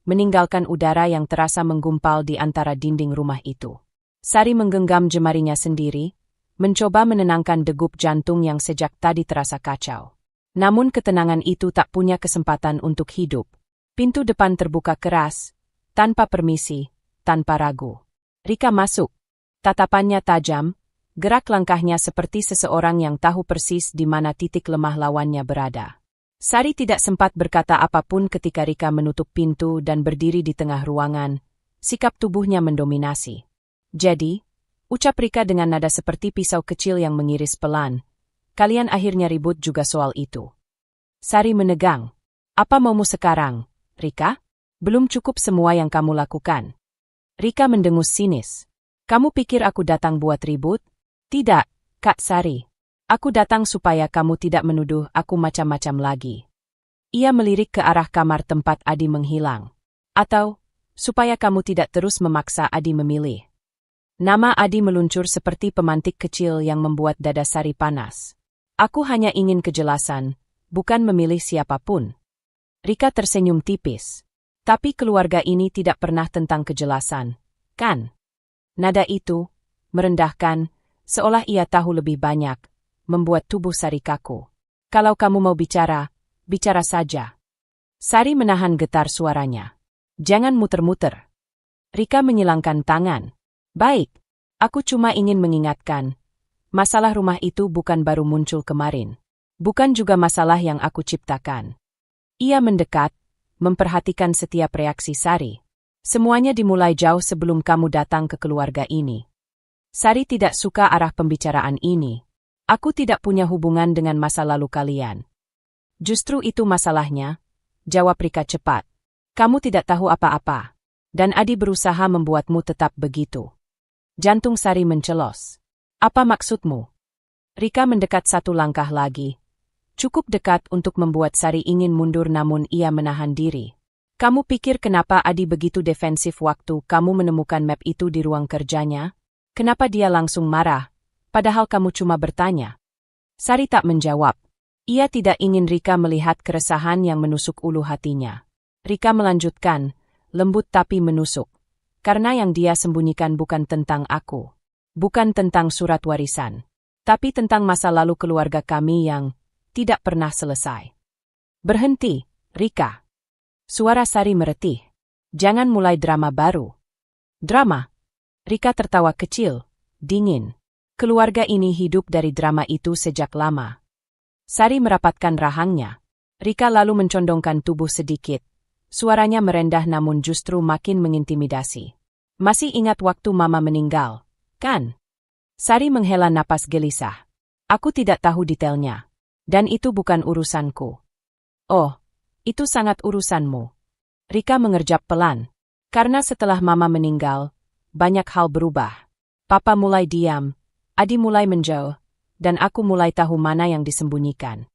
meninggalkan udara yang terasa menggumpal di antara dinding rumah itu. Sari menggenggam jemarinya sendiri, mencoba menenangkan degup jantung yang sejak tadi terasa kacau. Namun ketenangan itu tak punya kesempatan untuk hidup. Pintu depan terbuka keras, tanpa permisi, tanpa ragu. Rika masuk. Tatapannya tajam, gerak langkahnya seperti seseorang yang tahu persis di mana titik lemah lawannya berada. Sari tidak sempat berkata apapun ketika Rika menutup pintu dan berdiri di tengah ruangan. Sikap tubuhnya mendominasi. Jadi, ucap Rika dengan nada seperti pisau kecil yang mengiris pelan. Kalian akhirnya ribut juga soal itu. Sari menegang. Apa maumu sekarang, Rika? Belum cukup semua yang kamu lakukan. Rika mendengus sinis. Kamu pikir aku datang buat ribut? Tidak, Kak Sari. Aku datang supaya kamu tidak menuduh aku macam-macam lagi. Ia melirik ke arah kamar tempat Adi menghilang. Atau, supaya kamu tidak terus memaksa Adi memilih. Nama Adi meluncur seperti pemantik kecil yang membuat dada Sari panas. Aku hanya ingin kejelasan, bukan memilih siapapun. Rika tersenyum tipis. Tapi keluarga ini tidak pernah tentang kejelasan, kan? Nada itu, merendahkan, seolah ia tahu lebih banyak, membuat tubuh Sari kaku. Kalau kamu mau bicara, bicara saja. Sari menahan getar suaranya. Jangan muter-muter. Rika menyilangkan tangan. Baik, aku cuma ingin mengingatkan. Masalah rumah itu bukan baru muncul kemarin. Bukan juga masalah yang aku ciptakan. Ia mendekat, memperhatikan setiap reaksi Sari. Semuanya dimulai jauh sebelum kamu datang ke keluarga ini. Sari tidak suka arah pembicaraan ini. Aku tidak punya hubungan dengan masa lalu kalian. Justru itu masalahnya, jawab Rika cepat. Kamu tidak tahu apa-apa. Dan Adi berusaha membuatmu tetap begitu. Jantung Sari mencelos. Apa maksudmu? Rika mendekat satu langkah lagi. Cukup dekat untuk membuat Sari ingin mundur namun ia menahan diri. Kamu pikir kenapa Adi begitu defensif waktu kamu menemukan map itu di ruang kerjanya? Kenapa dia langsung marah, padahal kamu cuma bertanya? Sari tak menjawab. Ia tidak ingin Rika melihat keresahan yang menusuk ulu hatinya. Rika melanjutkan, lembut tapi menusuk. Karena yang dia sembunyikan bukan tentang aku. Bukan tentang surat warisan. Tapi tentang masa lalu keluarga kami yang tidak pernah selesai. Berhenti, Rika. Suara Sari meretih. Jangan mulai drama baru. Drama? Rika tertawa kecil, dingin. Keluarga ini hidup dari drama itu sejak lama. Sari merapatkan rahangnya. Rika lalu mencondongkan tubuh sedikit. Suaranya merendah namun justru makin mengintimidasi. Masih ingat waktu Mama meninggal, kan? Sari menghela napas gelisah. Aku tidak tahu detailnya. Dan itu bukan urusanku. Oh, itu sangat urusanmu. Rika mengerjap pelan. Karena setelah Mama meninggal, banyak hal berubah. Papa mulai diam, Adi mulai menjauh, dan aku mulai tahu mana yang disembunyikan.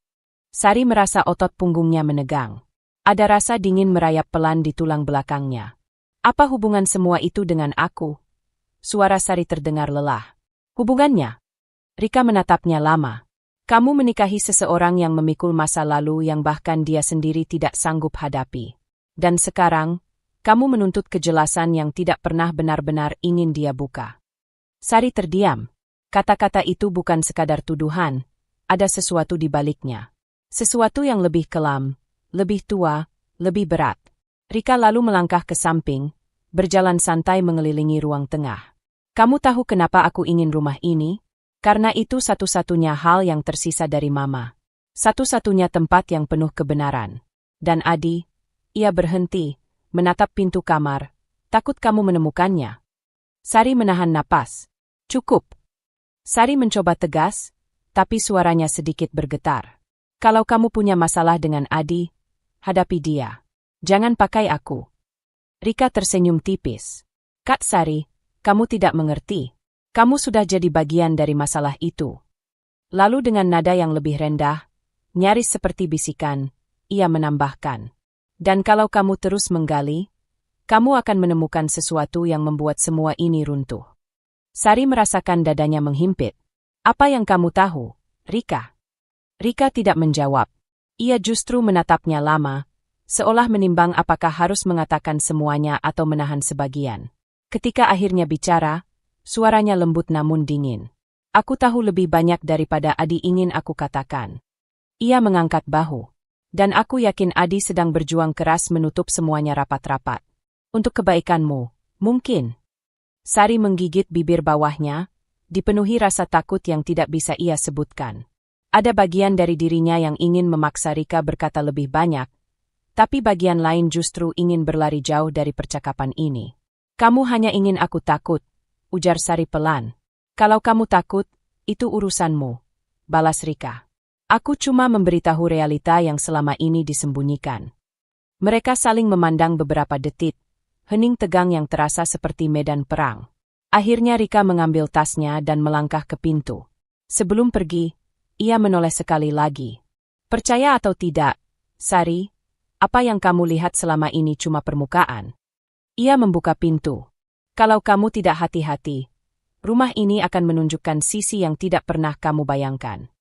Sari merasa otot punggungnya menegang. Ada rasa dingin merayap pelan di tulang belakangnya. Apa hubungan semua itu dengan aku? Suara Sari terdengar lelah. Hubungannya? Rika menatapnya lama. Kamu menikahi seseorang yang memikul masa lalu yang bahkan dia sendiri tidak sanggup hadapi. Dan sekarang, kamu menuntut kejelasan yang tidak pernah benar-benar ingin dia buka. Sari terdiam. Kata-kata itu bukan sekadar tuduhan, ada sesuatu di baliknya. Sesuatu yang lebih kelam, lebih tua, lebih berat. Rika lalu melangkah ke samping, berjalan santai mengelilingi ruang tengah. Kamu tahu kenapa aku ingin rumah ini? Karena itu satu-satunya hal yang tersisa dari Mama. Satu-satunya tempat yang penuh kebenaran. Dan Adi, ia berhenti, menatap pintu kamar, takut kamu menemukannya. Sari menahan napas. Cukup. Sari mencoba tegas, tapi suaranya sedikit bergetar. Kalau kamu punya masalah dengan Adi, hadapi dia. Jangan pakai aku. Rika tersenyum tipis. Kak Sari, kamu tidak mengerti. Kamu sudah jadi bagian dari masalah itu. Lalu dengan nada yang lebih rendah, Nyaris seperti bisikan, ia menambahkan. Dan kalau kamu terus menggali, kamu akan menemukan sesuatu yang membuat semua ini runtuh. Sari merasakan dadanya menghimpit. Apa yang kamu tahu, Rika? Rika tidak menjawab. Ia justru menatapnya lama, seolah menimbang apakah harus mengatakan semuanya atau menahan sebagian. Ketika akhirnya bicara, suaranya lembut namun dingin. Aku tahu lebih banyak daripada Adi ingin aku katakan. Ia mengangkat bahu. Dan aku yakin Adi sedang berjuang keras menutup semuanya rapat-rapat. Untuk kebaikanmu, mungkin. Sari menggigit bibir bawahnya, dipenuhi rasa takut yang tidak bisa ia sebutkan. Ada bagian dari dirinya yang ingin memaksa Rika berkata lebih banyak, tapi bagian lain justru ingin berlari jauh dari percakapan ini. Kamu hanya ingin aku takut, ujar Sari pelan. Kalau kamu takut, itu urusanmu, balas Rika. Aku cuma memberitahu realita yang selama ini disembunyikan. Mereka saling memandang beberapa detik, hening tegang yang terasa seperti medan perang. Akhirnya Rika mengambil tasnya dan melangkah ke pintu. Sebelum pergi, ia menoleh sekali lagi. Percaya atau tidak, Sari, apa yang kamu lihat selama ini cuma permukaan. Ia membuka pintu. Kalau kamu tidak hati-hati, rumah ini akan menunjukkan sisi yang tidak pernah kamu bayangkan.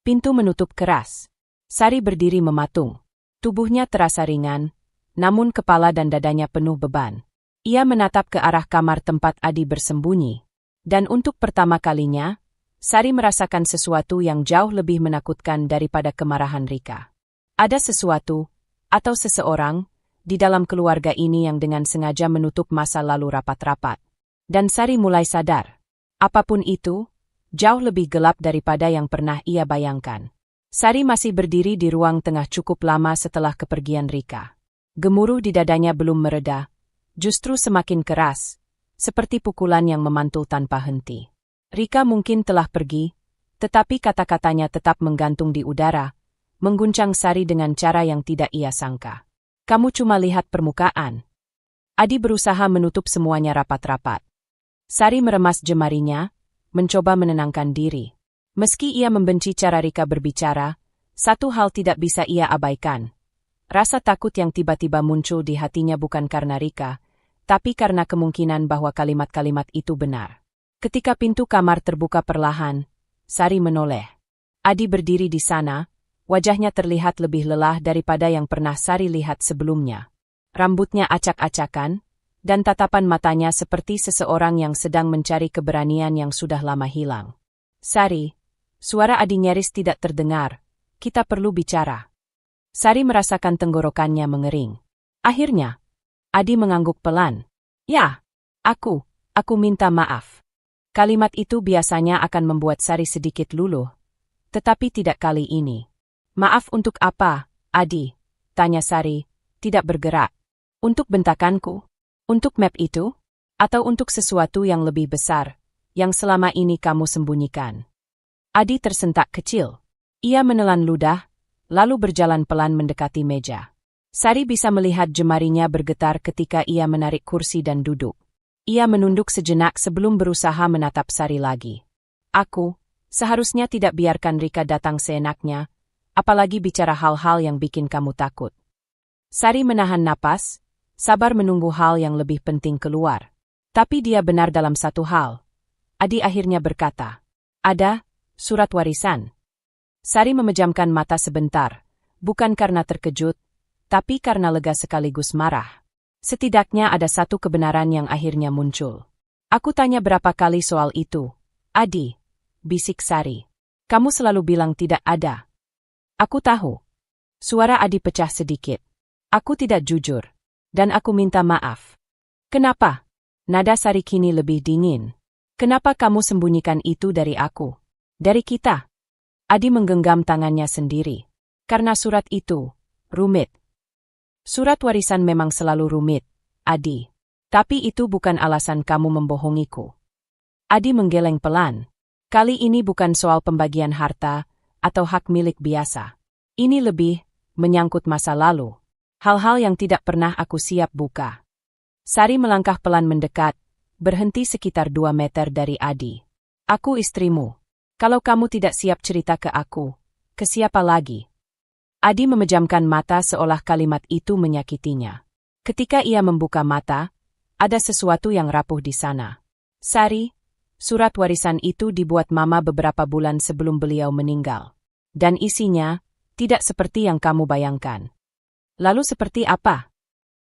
Pintu menutup keras. Sari berdiri mematung. Tubuhnya terasa ringan, namun kepala dan dadanya penuh beban. Ia menatap ke arah kamar tempat Adi bersembunyi. Dan untuk pertama kalinya, Sari merasakan sesuatu yang jauh lebih menakutkan daripada kemarahan Rika. Ada sesuatu, atau seseorang, di dalam keluarga ini yang dengan sengaja menutup masa lalu rapat-rapat. Dan Sari mulai sadar. Apapun itu, jauh lebih gelap daripada yang pernah ia bayangkan. Sari masih berdiri di ruang tengah cukup lama setelah kepergian Rika. Gemuruh di dadanya belum mereda, justru semakin keras, seperti pukulan yang memantul tanpa henti. Rika mungkin telah pergi, tetapi kata-katanya tetap menggantung di udara, mengguncang Sari dengan cara yang tidak ia sangka. Kamu cuma lihat permukaan. Adi berusaha menutup semuanya rapat-rapat. Sari meremas jemarinya, mencoba menenangkan diri. Meski ia membenci cara Rika berbicara, satu hal tidak bisa ia abaikan. Rasa takut yang tiba-tiba muncul di hatinya bukan karena Rika, tapi karena kemungkinan bahwa kalimat-kalimat itu benar. Ketika pintu kamar terbuka perlahan, Sari menoleh. Adi berdiri di sana, wajahnya terlihat lebih lelah daripada yang pernah Sari lihat sebelumnya. Rambutnya acak-acakan, dan tatapan matanya seperti seseorang yang sedang mencari keberanian yang sudah lama hilang. Sari, suara Adi nyaris tidak terdengar, kita perlu bicara. Sari merasakan tenggorokannya mengering. Akhirnya, Adi mengangguk pelan. Ya, aku minta maaf. Kalimat itu biasanya akan membuat Sari sedikit luluh, tetapi tidak kali ini. Maaf untuk apa, Adi? Tanya Sari, tidak bergerak. Untuk bentakanku? Untuk map itu? Atau untuk sesuatu yang lebih besar, yang selama ini kamu sembunyikan? Adi tersentak kecil. Ia menelan ludah, lalu berjalan pelan mendekati meja. Sari bisa melihat jemarinya bergetar ketika ia menarik kursi dan duduk. Ia menunduk sejenak sebelum berusaha menatap Sari lagi. Aku, seharusnya tidak biarkan Rika datang seenaknya, apalagi bicara hal-hal yang bikin kamu takut. Sari menahan napas, sabar menunggu hal yang lebih penting keluar. Tapi dia benar dalam satu hal. Adi akhirnya berkata, ada surat warisan. Sari memejamkan mata sebentar, bukan karena terkejut, tapi karena lega sekaligus marah. Setidaknya ada satu kebenaran yang akhirnya muncul. Aku tanya berapa kali soal itu, Adi, bisik Sari. Kamu selalu bilang tidak ada. Aku tahu. Suara Adi pecah sedikit. Aku tidak jujur. Dan aku minta maaf. Kenapa? Nada Sari kini lebih dingin. Kenapa kamu sembunyikan itu dari aku? Dari kita? Adi menggenggam tangannya sendiri. Karena surat itu rumit. Surat warisan memang selalu rumit, Adi. Tapi itu bukan alasan kamu membohongiku. Adi menggeleng pelan. Kali ini bukan soal pembagian harta atau hak milik biasa. Ini lebih menyangkut masa lalu. Hal-hal yang tidak pernah aku siap buka. Sari melangkah pelan mendekat, berhenti sekitar 2 meter dari Adi. Aku istrimu. Kalau kamu tidak siap cerita ke aku, ke siapa lagi? Adi memejamkan mata seolah kalimat itu menyakitinya. Ketika ia membuka mata, ada sesuatu yang rapuh di sana. Sari, surat warisan itu dibuat Mama beberapa bulan sebelum beliau meninggal. Dan isinya, tidak seperti yang kamu bayangkan. Lalu seperti apa?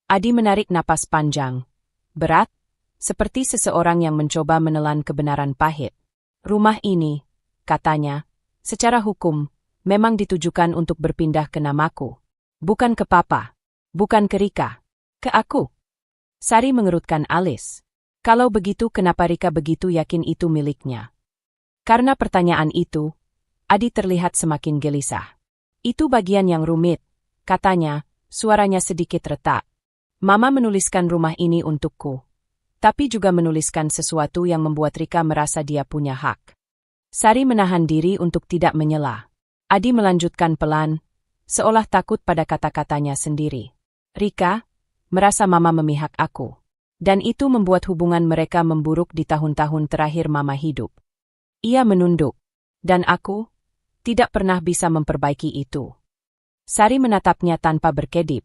Adi menarik napas panjang. Berat, seperti seseorang yang mencoba menelan kebenaran pahit. Rumah ini, katanya, secara hukum, memang ditujukan untuk berpindah ke namaku. Bukan ke Papa. Bukan ke Rika. Ke aku. Sari mengerutkan alis. Kalau begitu kenapa Rika begitu yakin itu miliknya? Karena pertanyaan itu, Adi terlihat semakin gelisah. Itu bagian yang rumit, katanya, suaranya sedikit retak. Mama menuliskan rumah ini untukku. Tapi juga menuliskan sesuatu yang membuat Rika merasa dia punya hak. Sari menahan diri untuk tidak menyela. Adi melanjutkan pelan, seolah takut pada kata-katanya sendiri. Rika merasa Mama memihak aku. Dan itu membuat hubungan mereka memburuk di tahun-tahun terakhir Mama hidup. Ia menunduk. Dan aku tidak pernah bisa memperbaiki itu. Sari menatapnya tanpa berkedip.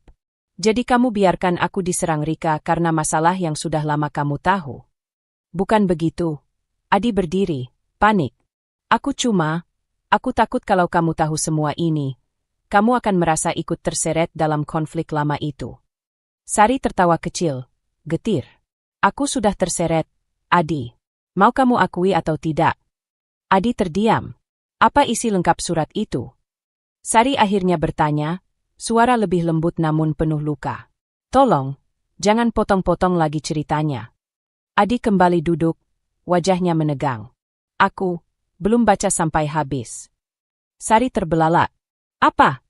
Jadi kamu biarkan aku diserang Rika karena masalah yang sudah lama kamu tahu. Bukan begitu. Adi berdiri, panik. Aku takut kalau kamu tahu semua ini, kamu akan merasa ikut terseret dalam konflik lama itu. Sari tertawa kecil, getir. Aku sudah terseret, Adi. Mau kamu akui atau tidak? Adi terdiam. Apa isi lengkap surat itu? Sari akhirnya bertanya, suara lebih lembut namun penuh luka. Tolong, jangan potong-potong lagi ceritanya. Adi kembali duduk, wajahnya menegang. Aku belum baca sampai habis. Sari terbelalak. Apa?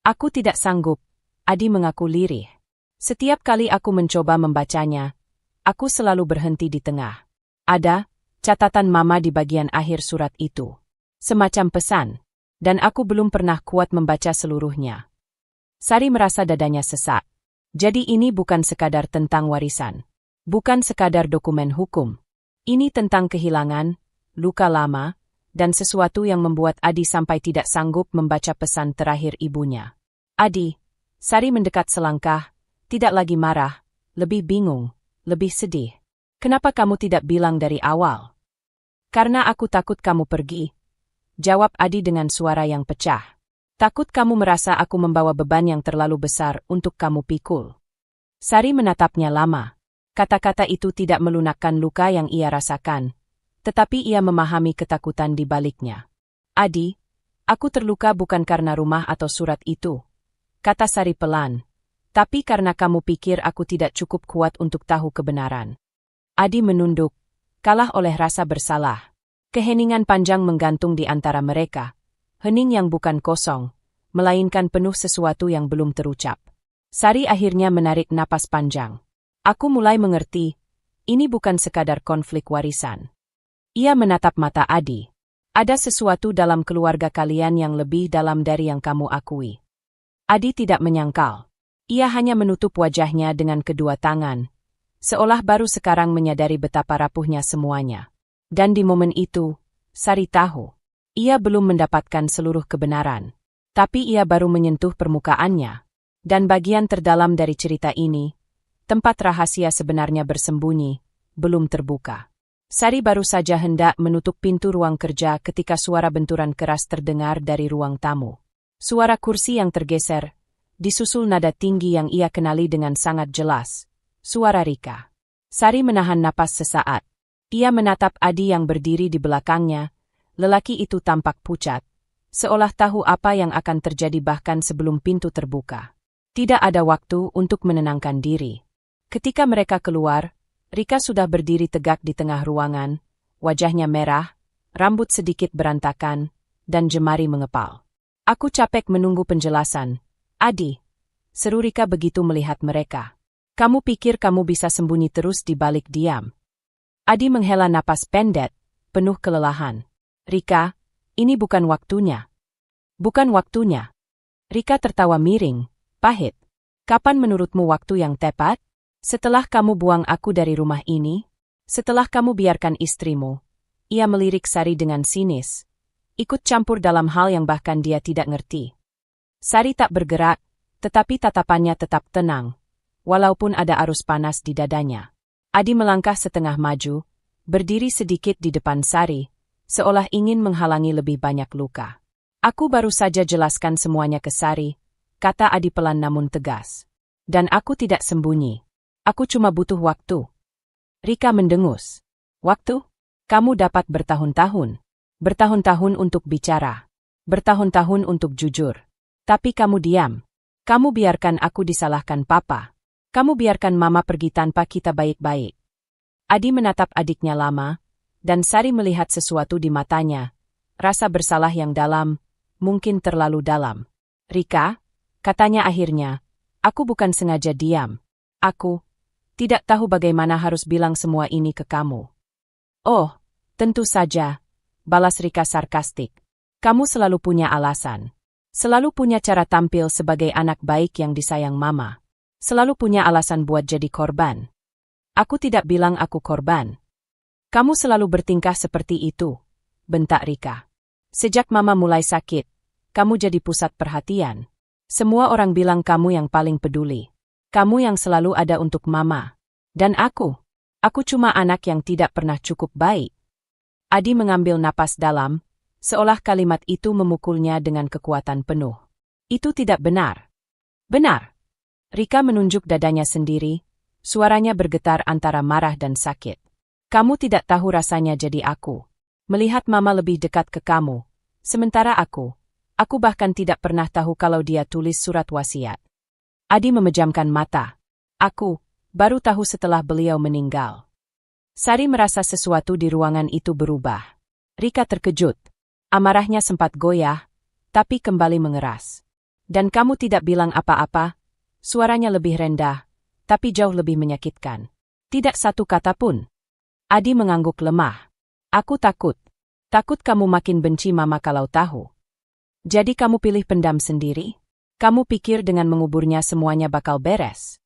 Aku tidak sanggup, Adi mengaku lirih. Setiap kali aku mencoba membacanya, aku selalu berhenti di tengah. Ada catatan Mama di bagian akhir surat itu. Semacam pesan. Dan aku belum pernah kuat membaca seluruhnya. Sari merasa dadanya sesak. Jadi ini bukan sekadar tentang warisan. Bukan sekadar dokumen hukum. Ini tentang kehilangan, luka lama, dan sesuatu yang membuat Adi sampai tidak sanggup membaca pesan terakhir ibunya. Adi, Sari mendekat selangkah, tidak lagi marah, lebih bingung, lebih sedih. Kenapa kamu tidak bilang dari awal? Karena aku takut kamu pergi. Jawab Adi dengan suara yang pecah. Takut kamu merasa aku membawa beban yang terlalu besar untuk kamu pikul. Sari menatapnya lama. Kata-kata itu tidak melunakkan luka yang ia rasakan, tetapi ia memahami ketakutan di baliknya. Adi, aku terluka bukan karena rumah atau surat itu, kata Sari pelan, tapi karena kamu pikir aku tidak cukup kuat untuk tahu kebenaran. Adi menunduk, kalah oleh rasa bersalah. Keheningan panjang menggantung di antara mereka. Hening yang bukan kosong, melainkan penuh sesuatu yang belum terucap. Sari akhirnya menarik napas panjang. Aku mulai mengerti, ini bukan sekadar konflik warisan. Ia menatap mata Adi. Ada sesuatu dalam keluarga kalian yang lebih dalam dari yang kamu akui. Adi tidak menyangkal. Ia hanya menutup wajahnya dengan kedua tangan, seolah baru sekarang menyadari betapa rapuhnya semuanya. Dan di momen itu, Sari tahu, ia belum mendapatkan seluruh kebenaran. Tapi ia baru menyentuh permukaannya. Dan bagian terdalam dari cerita ini, tempat rahasia sebenarnya bersembunyi, belum terbuka. Sari baru saja hendak menutup pintu ruang kerja ketika suara benturan keras terdengar dari ruang tamu. Suara kursi yang tergeser, disusul nada tinggi yang ia kenali dengan sangat jelas. Suara Rika. Sari menahan napas sesaat. Ia menatap Adi yang berdiri di belakangnya. Lelaki itu tampak pucat, seolah tahu apa yang akan terjadi bahkan sebelum pintu terbuka. Tidak ada waktu untuk menenangkan diri. Ketika mereka keluar, Rika sudah berdiri tegak di tengah ruangan, wajahnya merah, rambut sedikit berantakan, dan jemari mengepal. Aku capek menunggu penjelasan. Adi, seru Rika begitu melihat mereka. Kamu pikir kamu bisa sembunyi terus di balik diam? Adi menghela napas pendek, penuh kelelahan. Rika, ini bukan waktunya. Bukan waktunya. Rika tertawa miring, pahit. Kapan menurutmu waktu yang tepat? Setelah kamu buang aku dari rumah ini? Setelah kamu biarkan istrimu? Ia melirik Sari dengan sinis. Ikut campur dalam hal yang bahkan dia tidak ngerti. Sari tak bergerak, tetapi tatapannya tetap tenang, walaupun ada arus panas di dadanya. Adi melangkah setengah maju, berdiri sedikit di depan Sari, seolah ingin menghalangi lebih banyak luka. Aku baru saja jelaskan semuanya ke Sari, kata Adi pelan namun tegas. Dan aku tidak sembunyi. Aku cuma butuh waktu. Rika mendengus. Waktu? Kamu dapat bertahun-tahun. Bertahun-tahun untuk bicara. Bertahun-tahun untuk jujur. Tapi kamu diam. Kamu biarkan aku disalahkan papa. Kamu biarkan mama pergi tanpa kita baik-baik. Adi menatap adiknya lama, dan Sari melihat sesuatu di matanya. Rasa bersalah yang dalam, mungkin terlalu dalam. Rika, katanya akhirnya, aku bukan sengaja diam. Aku tidak tahu bagaimana harus bilang semua ini ke kamu. Oh, tentu saja, balas Rika sarkastik. Kamu selalu punya alasan. Selalu punya cara tampil sebagai anak baik yang disayang mama. Selalu punya alasan buat jadi korban. Aku tidak bilang aku korban. Kamu selalu bertingkah seperti itu, bentak Rika. Sejak mama mulai sakit, kamu jadi pusat perhatian. Semua orang bilang kamu yang paling peduli. Kamu yang selalu ada untuk mama. Dan aku cuma anak yang tidak pernah cukup baik. Adi mengambil napas dalam, seolah kalimat itu memukulnya dengan kekuatan penuh. Itu tidak benar. Benar. Rika menunjuk dadanya sendiri, suaranya bergetar antara marah dan sakit. Kamu tidak tahu rasanya jadi aku. Melihat mama lebih dekat ke kamu. Sementara aku bahkan tidak pernah tahu kalau dia tulis surat wasiat. Adi memejamkan mata. Aku baru tahu setelah beliau meninggal. Sari merasa sesuatu di ruangan itu berubah. Rika terkejut. Amarahnya sempat goyah, tapi kembali mengeras. Dan kamu tidak bilang apa-apa? Suaranya lebih rendah, tapi jauh lebih menyakitkan. Tidak satu kata pun. Adi mengangguk lemah. Aku takut. Takut kamu makin benci mama kalau tahu. Jadi kamu pilih pendam sendiri? Kamu pikir dengan menguburnya semuanya bakal beres?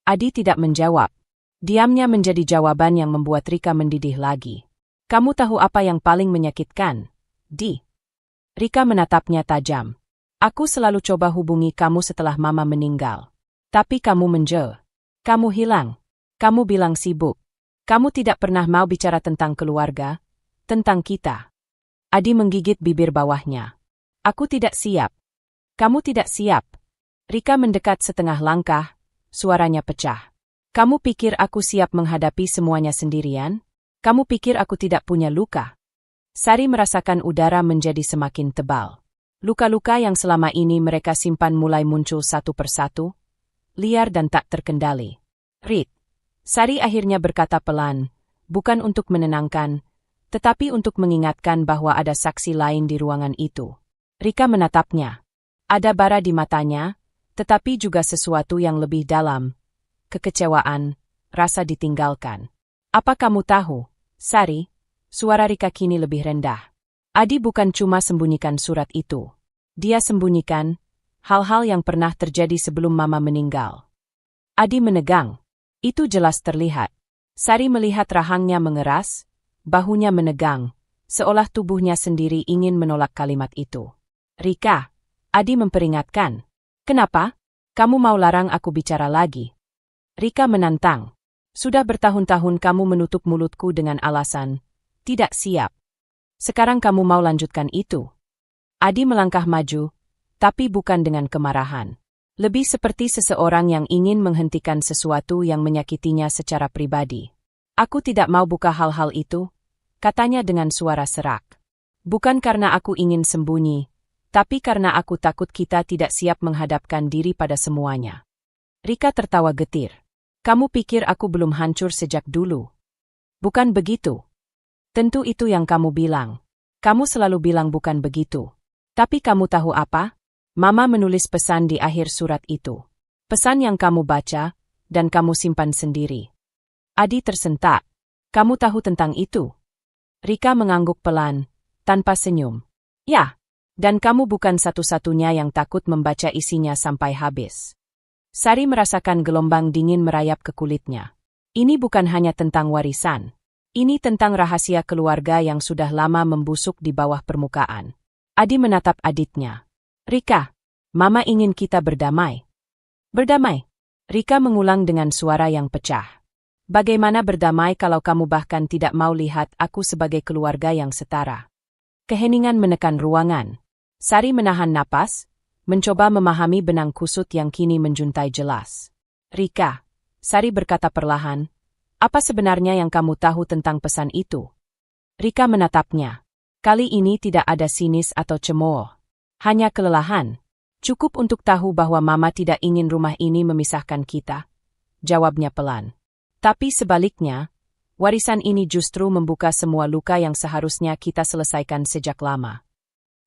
Adi tidak menjawab. Diamnya menjadi jawaban yang membuat Rika mendidih lagi. Kamu tahu apa yang paling menyakitkan? Di. Rika menatapnya tajam. Aku selalu coba hubungi kamu setelah mama meninggal. Tapi kamu menjauh. Kamu hilang. Kamu bilang sibuk. Kamu tidak pernah mau bicara tentang keluarga, tentang kita. Adi menggigit bibir bawahnya. Aku tidak siap. Kamu tidak siap. Rika mendekat setengah langkah, suaranya pecah. Kamu pikir aku siap menghadapi semuanya sendirian? Kamu pikir aku tidak punya luka? Sari merasakan udara menjadi semakin tebal. Luka-luka yang selama ini mereka simpan mulai muncul satu persatu, liar dan tak terkendali. Rit. Sari akhirnya berkata pelan, bukan untuk menenangkan, tetapi untuk mengingatkan bahwa ada saksi lain di ruangan itu. Rika menatapnya. Ada bara di matanya, tetapi juga sesuatu yang lebih dalam. Kekecewaan, rasa ditinggalkan. Apa kamu tahu, Sari? Suara Rika kini lebih rendah. Adi bukan cuma sembunyikan surat itu. Dia sembunyikan hal-hal yang pernah terjadi sebelum mama meninggal. Adi menegang. Itu jelas terlihat. Sari melihat rahangnya mengeras, bahunya menegang, seolah tubuhnya sendiri ingin menolak kalimat itu. Rika, Adi memperingatkan. Kenapa? Kamu mau larang aku bicara lagi? Rika menantang. Sudah bertahun-tahun kamu menutup mulutku dengan alasan tidak siap. Sekarang kamu mau lanjutkan itu? Adi melangkah maju, tapi bukan dengan kemarahan. Lebih seperti seseorang yang ingin menghentikan sesuatu yang menyakitinya secara pribadi. Aku tidak mau buka hal-hal itu, katanya dengan suara serak. Bukan karena aku ingin sembunyi, tapi karena aku takut kita tidak siap menghadapkan diri pada semuanya. Rika tertawa getir. Kamu pikir aku belum hancur sejak dulu? Bukan begitu. Tentu itu yang kamu bilang. Kamu selalu bilang bukan begitu. Tapi kamu tahu apa? Mama menulis pesan di akhir surat itu. Pesan yang kamu baca, dan kamu simpan sendiri. Adi tersentak. Kamu tahu tentang itu? Rika mengangguk pelan, tanpa senyum. Ya. Dan kamu bukan satu-satunya yang takut membaca isinya sampai habis. Sari merasakan gelombang dingin merayap ke kulitnya. Ini bukan hanya tentang warisan. Ini tentang rahasia keluarga yang sudah lama membusuk di bawah permukaan. Adi menatap adiknya. Rika, Mama ingin kita berdamai. Berdamai? Rika mengulang dengan suara yang pecah. Bagaimana berdamai kalau kamu bahkan tidak mau lihat aku sebagai keluarga yang setara? Keheningan menekan ruangan. Sari menahan napas, mencoba memahami benang kusut yang kini menjuntai jelas. Rika, Sari berkata perlahan, apa sebenarnya yang kamu tahu tentang pesan itu? Rika menatapnya. Kali ini tidak ada sinis atau cemooh. Hanya kelelahan. Cukup untuk tahu bahwa Mama tidak ingin rumah ini memisahkan kita. Jawabnya pelan. Tapi sebaliknya, warisan ini justru membuka semua luka yang seharusnya kita selesaikan sejak lama.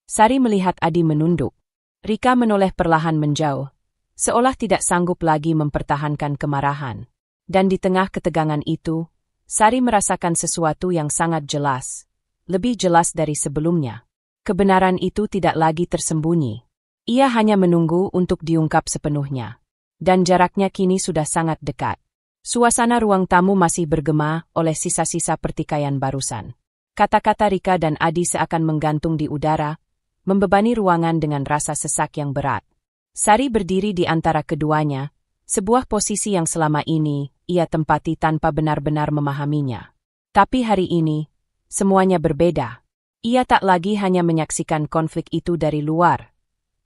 Sari melihat Adi menunduk. Rika menoleh perlahan menjauh, seolah tidak sanggup lagi mempertahankan kemarahan. Dan di tengah ketegangan itu, Sari merasakan sesuatu yang sangat jelas, lebih jelas dari sebelumnya. Kebenaran itu tidak lagi tersembunyi. Ia hanya menunggu untuk diungkap sepenuhnya. Dan jaraknya kini sudah sangat dekat. Suasana ruang tamu masih bergema oleh sisa-sisa pertikaian barusan. Kata-kata Rika dan Adi seakan menggantung di udara, membebani ruangan dengan rasa sesak yang berat. Sari berdiri di antara keduanya, sebuah posisi yang selama ini ia tempati tanpa benar-benar memahaminya. Tapi hari ini, semuanya berbeda. Ia tak lagi hanya menyaksikan konflik itu dari luar.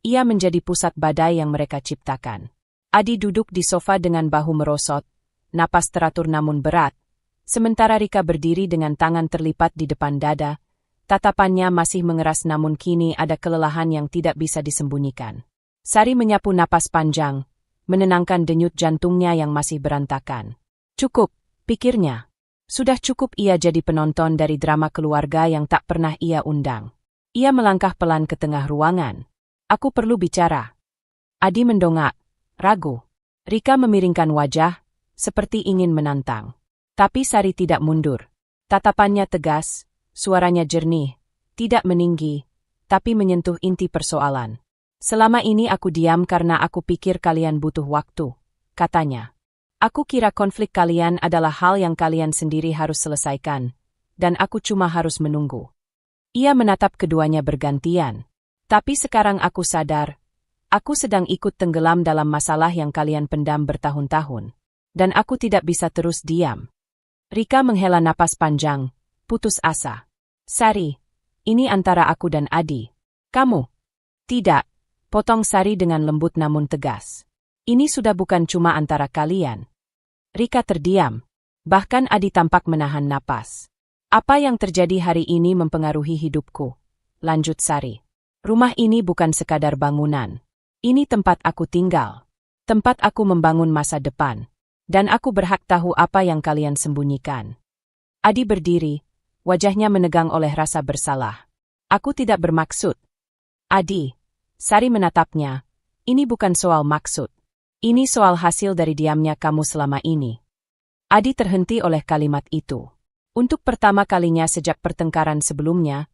Ia menjadi pusat badai yang mereka ciptakan. Adi duduk di sofa dengan bahu merosot, napas teratur namun berat, sementara Rika berdiri dengan tangan terlipat di depan dada, tatapannya masih mengeras namun kini ada kelelahan yang tidak bisa disembunyikan. Sari menyapu napas panjang, menenangkan denyut jantungnya yang masih berantakan. Cukup, pikirnya. Sudah cukup ia jadi penonton dari drama keluarga yang tak pernah ia undang. Ia melangkah pelan ke tengah ruangan. Aku perlu bicara. Adi mendongak, ragu. Rika memiringkan wajah, seperti ingin menantang. Tapi Sari tidak mundur. Tatapannya tegas, suaranya jernih, tidak meninggi, tapi menyentuh inti persoalan. Selama ini aku diam karena aku pikir kalian butuh waktu, katanya. Aku kira konflik kalian adalah hal yang kalian sendiri harus selesaikan, dan aku cuma harus menunggu. Ia menatap keduanya bergantian. Tapi sekarang aku sadar, aku sedang ikut tenggelam dalam masalah yang kalian pendam bertahun-tahun. Dan aku tidak bisa terus diam. Rika menghela napas panjang, putus asa. Sari, ini antara aku dan Adi. Kamu? Tidak, potong Sari dengan lembut namun tegas. Ini sudah bukan cuma antara kalian. Rika terdiam. Bahkan Adi tampak menahan napas. Apa yang terjadi hari ini mempengaruhi hidupku, lanjut Sari. Rumah ini bukan sekadar bangunan. Ini tempat aku tinggal. Tempat aku membangun masa depan. Dan aku berhak tahu apa yang kalian sembunyikan. Adi berdiri, wajahnya menegang oleh rasa bersalah. Aku tidak bermaksud. Adi, Sari menatapnya, ini bukan soal maksud. Ini soal hasil dari diamnya kamu selama ini. Adi terhenti oleh kalimat itu. Untuk pertama kalinya sejak pertengkaran sebelumnya,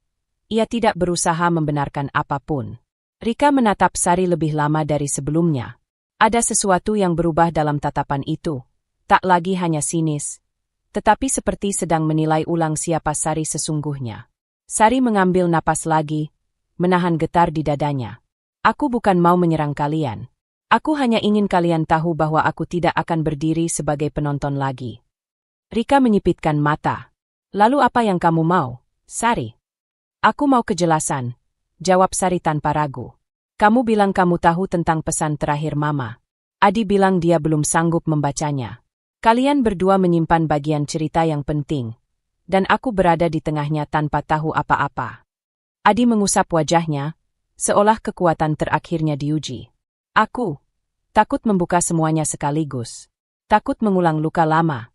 ia tidak berusaha membenarkan apapun. Rika menatap Sari lebih lama dari sebelumnya. Ada sesuatu yang berubah dalam tatapan itu. Tak lagi hanya sinis, tetapi seperti sedang menilai ulang siapa Sari sesungguhnya. Sari mengambil napas lagi, menahan getar di dadanya. Aku bukan mau menyerang kalian. Aku hanya ingin kalian tahu bahwa aku tidak akan berdiri sebagai penonton lagi. Rika menyipitkan mata. Lalu apa yang kamu mau, Sari? Aku mau kejelasan, jawab Sari tanpa ragu. Kamu bilang kamu tahu tentang pesan terakhir Mama. Adi bilang dia belum sanggup membacanya. Kalian berdua menyimpan bagian cerita yang penting, dan aku berada di tengahnya tanpa tahu apa-apa. Adi mengusap wajahnya, seolah kekuatan terakhirnya diuji. Aku takut membuka semuanya sekaligus. Takut mengulang luka lama.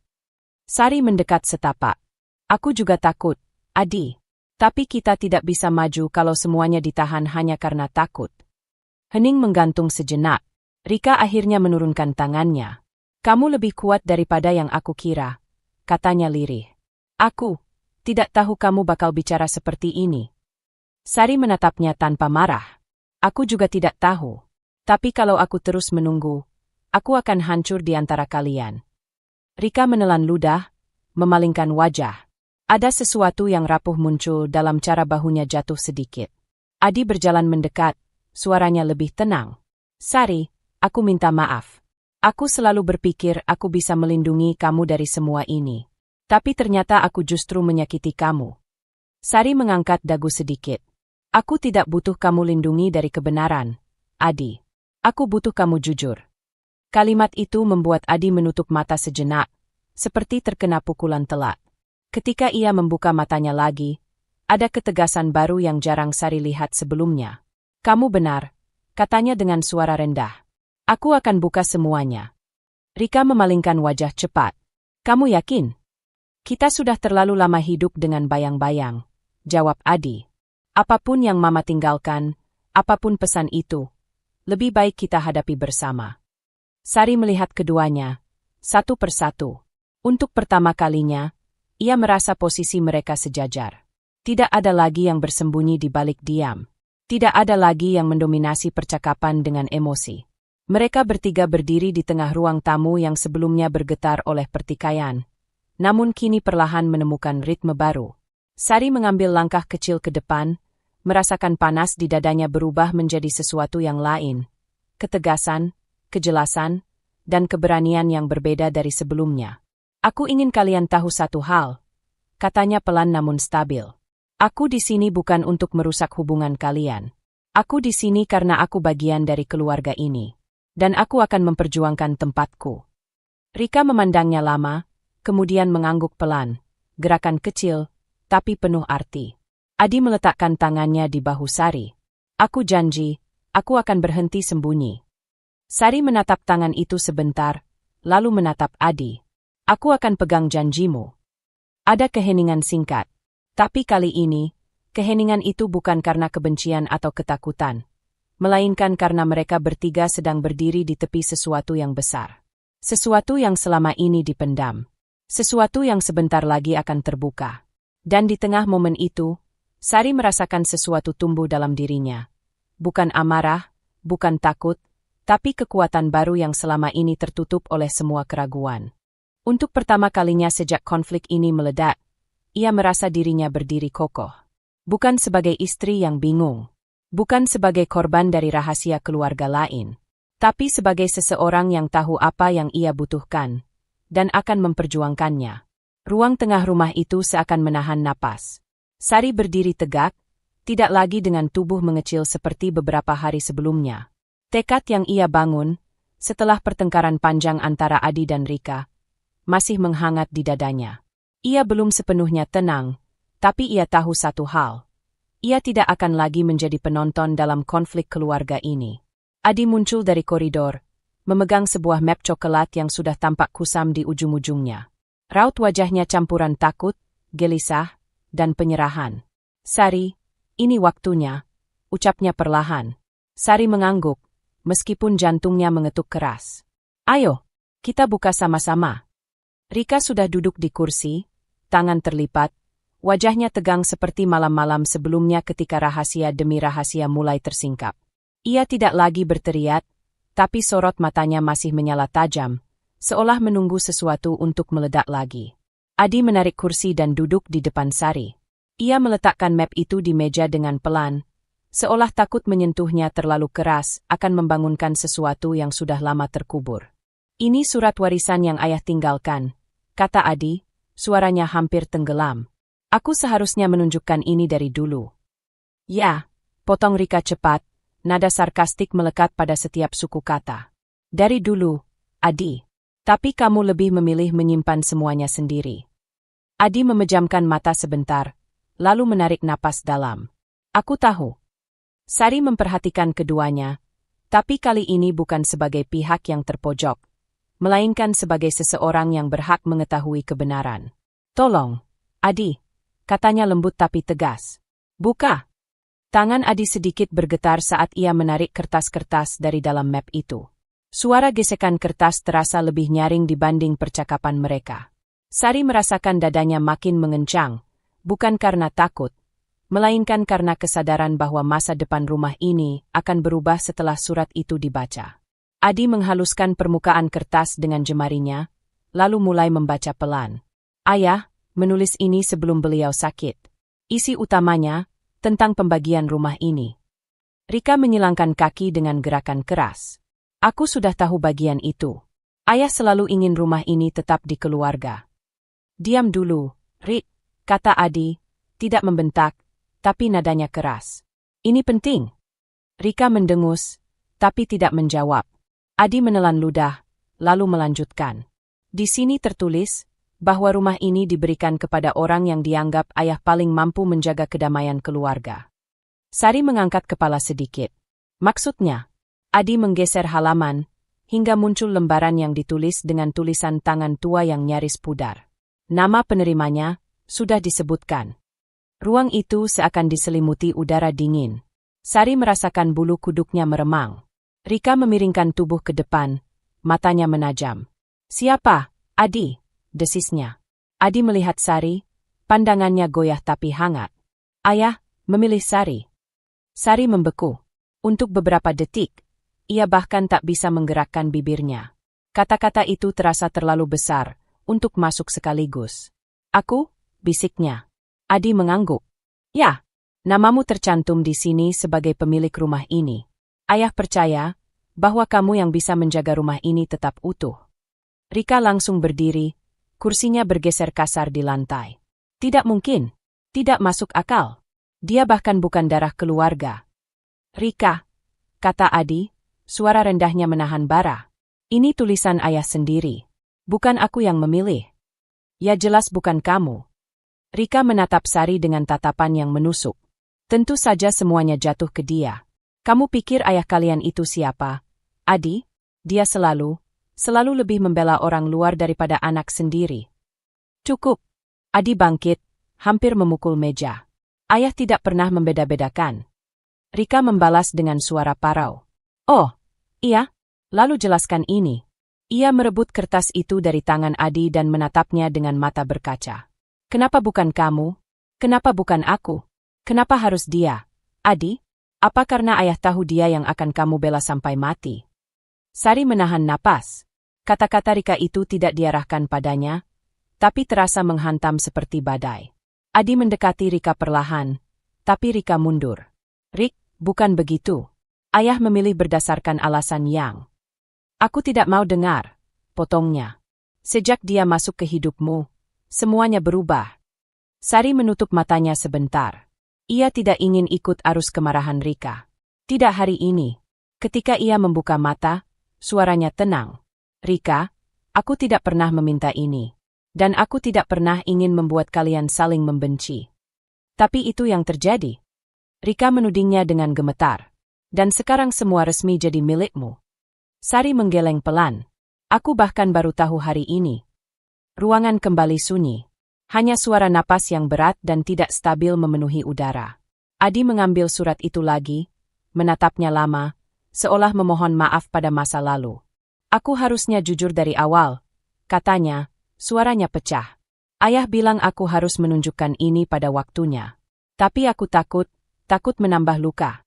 Sari mendekat setapak. Aku juga takut, Adi. Tapi kita tidak bisa maju kalau semuanya ditahan hanya karena takut. Hening menggantung sejenak. Rika akhirnya menurunkan tangannya. Kamu lebih kuat daripada yang aku kira, katanya lirih. Aku tidak tahu kamu bakal bicara seperti ini. Sari menatapnya tanpa marah. Aku juga tidak tahu. Tapi kalau aku terus menunggu, aku akan hancur di antara kalian. Rika menelan ludah, memalingkan wajah. Ada sesuatu yang rapuh muncul dalam cara bahunya jatuh sedikit. Adi berjalan mendekat, suaranya lebih tenang. Sari, aku minta maaf. Aku selalu berpikir aku bisa melindungi kamu dari semua ini. Tapi ternyata aku justru menyakiti kamu. Sari mengangkat dagu sedikit. Aku tidak butuh kamu lindungi dari kebenaran, Adi. Aku butuh kamu jujur. Kalimat itu membuat Adi menutup mata sejenak, seperti terkena pukulan telak. Ketika ia membuka matanya lagi, ada ketegasan baru yang jarang Sari lihat sebelumnya. Kamu benar, katanya dengan suara rendah. Aku akan buka semuanya. Rika memalingkan wajah cepat. Kamu yakin? Kita sudah terlalu lama hidup dengan bayang-bayang, jawab Adi. Apapun yang Mama tinggalkan, apapun pesan itu, lebih baik kita hadapi bersama. Sari melihat keduanya, satu persatu. Untuk pertama kalinya, ia merasa posisi mereka sejajar. Tidak ada lagi yang bersembunyi di balik diam. Tidak ada lagi yang mendominasi percakapan dengan emosi. Mereka bertiga berdiri di tengah ruang tamu yang sebelumnya bergetar oleh pertikaian, namun kini perlahan menemukan ritme baru. Sari mengambil langkah kecil ke depan, merasakan panas di dadanya berubah menjadi sesuatu yang lain. Ketegasan, kejelasan, dan keberanian yang berbeda dari sebelumnya. Aku ingin kalian tahu satu hal, katanya pelan namun stabil. Aku di sini bukan untuk merusak hubungan kalian. Aku di sini karena aku bagian dari keluarga ini. Dan aku akan memperjuangkan tempatku. Rika memandangnya lama, kemudian mengangguk pelan, gerakan kecil, tapi penuh arti. Adi meletakkan tangannya di bahu Sari. Aku janji, aku akan berhenti sembunyi. Sari menatap tangan itu sebentar, lalu menatap Adi. Aku akan pegang janjimu. Ada keheningan singkat. Tapi kali ini, keheningan itu bukan karena kebencian atau ketakutan, melainkan karena mereka bertiga sedang berdiri di tepi sesuatu yang besar. Sesuatu yang selama ini dipendam. Sesuatu yang sebentar lagi akan terbuka. Dan di tengah momen itu, Sari merasakan sesuatu tumbuh dalam dirinya. Bukan amarah, bukan takut, tapi kekuatan baru yang selama ini tertutup oleh semua keraguan. Untuk pertama kalinya sejak konflik ini meledak, ia merasa dirinya berdiri kokoh. Bukan sebagai istri yang bingung. Bukan sebagai korban dari rahasia keluarga lain. Tapi sebagai seseorang yang tahu apa yang ia butuhkan, dan akan memperjuangkannya. Ruang tengah rumah itu seakan menahan napas. Sari berdiri tegak, tidak lagi dengan tubuh mengecil seperti beberapa hari sebelumnya. Tekad yang ia bangun, setelah pertengkaran panjang antara Adi dan Rika, masih menghangat di dadanya. Ia belum sepenuhnya tenang, tapi ia tahu satu hal. Ia tidak akan lagi menjadi penonton dalam konflik keluarga ini. Adi muncul dari koridor, memegang sebuah map coklat yang sudah tampak kusam di ujung-ujungnya. Raut wajahnya campuran takut, gelisah, dan penyerahan. Sari, ini waktunya, ucapnya perlahan. Sari mengangguk, meskipun jantungnya mengetuk keras. Ayo, kita buka sama-sama. Rika sudah duduk di kursi, tangan terlipat, wajahnya tegang seperti malam-malam sebelumnya ketika rahasia demi rahasia mulai tersingkap. Ia tidak lagi berteriak, tapi sorot matanya masih menyala tajam, seolah menunggu sesuatu untuk meledak lagi. Adi menarik kursi dan duduk di depan Sari. Ia meletakkan map itu di meja dengan pelan, seolah takut menyentuhnya terlalu keras akan membangunkan sesuatu yang sudah lama terkubur. Ini surat warisan yang ayah tinggalkan, kata Adi, suaranya hampir tenggelam. Aku seharusnya menunjukkan ini dari dulu. Ya, potong Rika cepat, nada sarkastik melekat pada setiap suku kata. Dari dulu, Adi. Tapi kamu lebih memilih menyimpan semuanya sendiri. Adi memejamkan mata sebentar, lalu menarik napas dalam. Aku tahu. Sari memperhatikan keduanya, tapi kali ini bukan sebagai pihak yang terpojok, melainkan sebagai seseorang yang berhak mengetahui kebenaran. Tolong, Adi, katanya lembut tapi tegas. Buka. Tangan Adi sedikit bergetar saat ia menarik kertas-kertas dari dalam map itu. Suara gesekan kertas terasa lebih nyaring dibanding percakapan mereka. Sari merasakan dadanya makin mengencang, bukan karena takut, melainkan karena kesadaran bahwa masa depan rumah ini akan berubah setelah surat itu dibaca. Adi menghaluskan permukaan kertas dengan jemarinya, lalu mulai membaca pelan. Ayah menulis ini sebelum beliau sakit. Isi utamanya tentang pembagian rumah ini. Rika menyilangkan kaki dengan gerakan keras. Aku sudah tahu bagian itu. Ayah selalu ingin rumah ini tetap di keluarga. Diam dulu, Rik, kata Adi, tidak membentak, tapi nadanya keras. Ini penting. Rika mendengus, tapi tidak menjawab. Adi menelan ludah, lalu melanjutkan. Di sini tertulis bahwa rumah ini diberikan kepada orang yang dianggap ayah paling mampu menjaga kedamaian keluarga. Sari mengangkat kepala sedikit. Maksudnya? Adi menggeser halaman, hingga muncul lembaran yang ditulis dengan tulisan tangan tua yang nyaris pudar. Nama penerimanya sudah disebutkan. Ruang itu seakan diselimuti udara dingin. Sari merasakan bulu kuduknya meremang. Rika memiringkan tubuh ke depan, matanya menajam. Siapa, Adi? Desisnya. Adi melihat Sari, pandangannya goyah tapi hangat. Ayah, memilih Sari. Sari membeku. Untuk beberapa detik, ia bahkan tak bisa menggerakkan bibirnya. Kata-kata itu terasa terlalu besar untuk masuk sekaligus. Aku, bisiknya. Adi mengangguk. Ya, namamu tercantum di sini sebagai pemilik rumah ini. Ayah percaya bahwa kamu yang bisa menjaga rumah ini tetap utuh. Rika langsung berdiri, kursinya bergeser kasar di lantai. Tidak mungkin. Tidak masuk akal. Dia bahkan bukan darah keluarga. Rika, kata Adi, suara rendahnya menahan bara. Ini tulisan ayah sendiri. Bukan aku yang memilih. Ya jelas bukan kamu. Rika menatap Sari dengan tatapan yang menusuk. Tentu saja semuanya jatuh ke dia. Kamu pikir ayah kalian itu siapa? Adi? Dia selalu lebih membela orang luar daripada anak sendiri. Cukup. Adi bangkit, hampir memukul meja. Ayah tidak pernah membeda-bedakan. Rika membalas dengan suara parau. Oh, iya? Lalu jelaskan ini. Ia merebut kertas itu dari tangan Adi dan menatapnya dengan mata berkaca. Kenapa bukan kamu? Kenapa bukan aku? Kenapa harus dia? Adi? Apa karena ayah tahu dia yang akan kamu bela sampai mati? Sari menahan napas. Kata-kata Rika itu tidak diarahkan padanya, tapi terasa menghantam seperti badai. Adi mendekati Rika perlahan, tapi Rika mundur. Rik, bukan begitu. Ayah memilih berdasarkan alasan yang aku tidak mau dengar, potongnya. Sejak dia masuk ke hidupmu, semuanya berubah. Sari menutup matanya sebentar. Ia tidak ingin ikut arus kemarahan Rika. Tidak hari ini. Ketika ia membuka mata, suaranya tenang. Rika, aku tidak pernah meminta ini. Dan aku tidak pernah ingin membuat kalian saling membenci. Tapi itu yang terjadi. Rika menudingnya dengan gemetar. Dan sekarang semua resmi jadi milikmu. Sari menggeleng pelan. Aku bahkan baru tahu hari ini. Ruangan kembali sunyi. Hanya suara napas yang berat dan tidak stabil memenuhi udara. Adi mengambil surat itu lagi, menatapnya lama, seolah memohon maaf pada masa lalu. Aku harusnya jujur dari awal, katanya, suaranya pecah. Ayah bilang aku harus menunjukkan ini pada waktunya. Tapi aku takut menambah luka.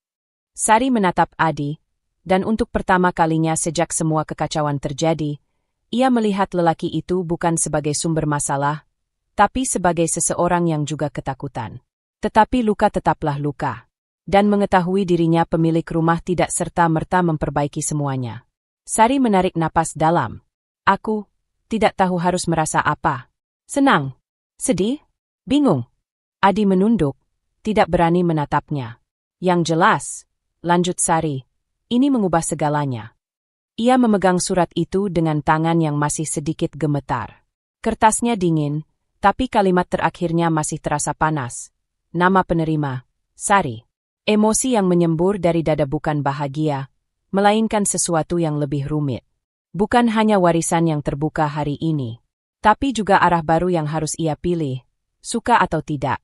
Sari menatap Adi, dan untuk pertama kalinya sejak semua kekacauan terjadi, ia melihat lelaki itu bukan sebagai sumber masalah, tapi sebagai seseorang yang juga ketakutan. Tetapi luka tetaplah luka. Dan mengetahui dirinya pemilik rumah tidak serta-merta memperbaiki semuanya. Sari menarik napas dalam. Aku tidak tahu harus merasa apa. Senang? Sedih? Bingung? Adi menunduk, tidak berani menatapnya. Yang jelas, lanjut Sari, ini mengubah segalanya. Ia memegang surat itu dengan tangan yang masih sedikit gemetar. Kertasnya dingin, tapi kalimat terakhirnya masih terasa panas. Nama penerima, Sari. Emosi yang menyembur dari dada bukan bahagia, melainkan sesuatu yang lebih rumit. Bukan hanya warisan yang terbuka hari ini, tapi juga arah baru yang harus ia pilih, suka atau tidak.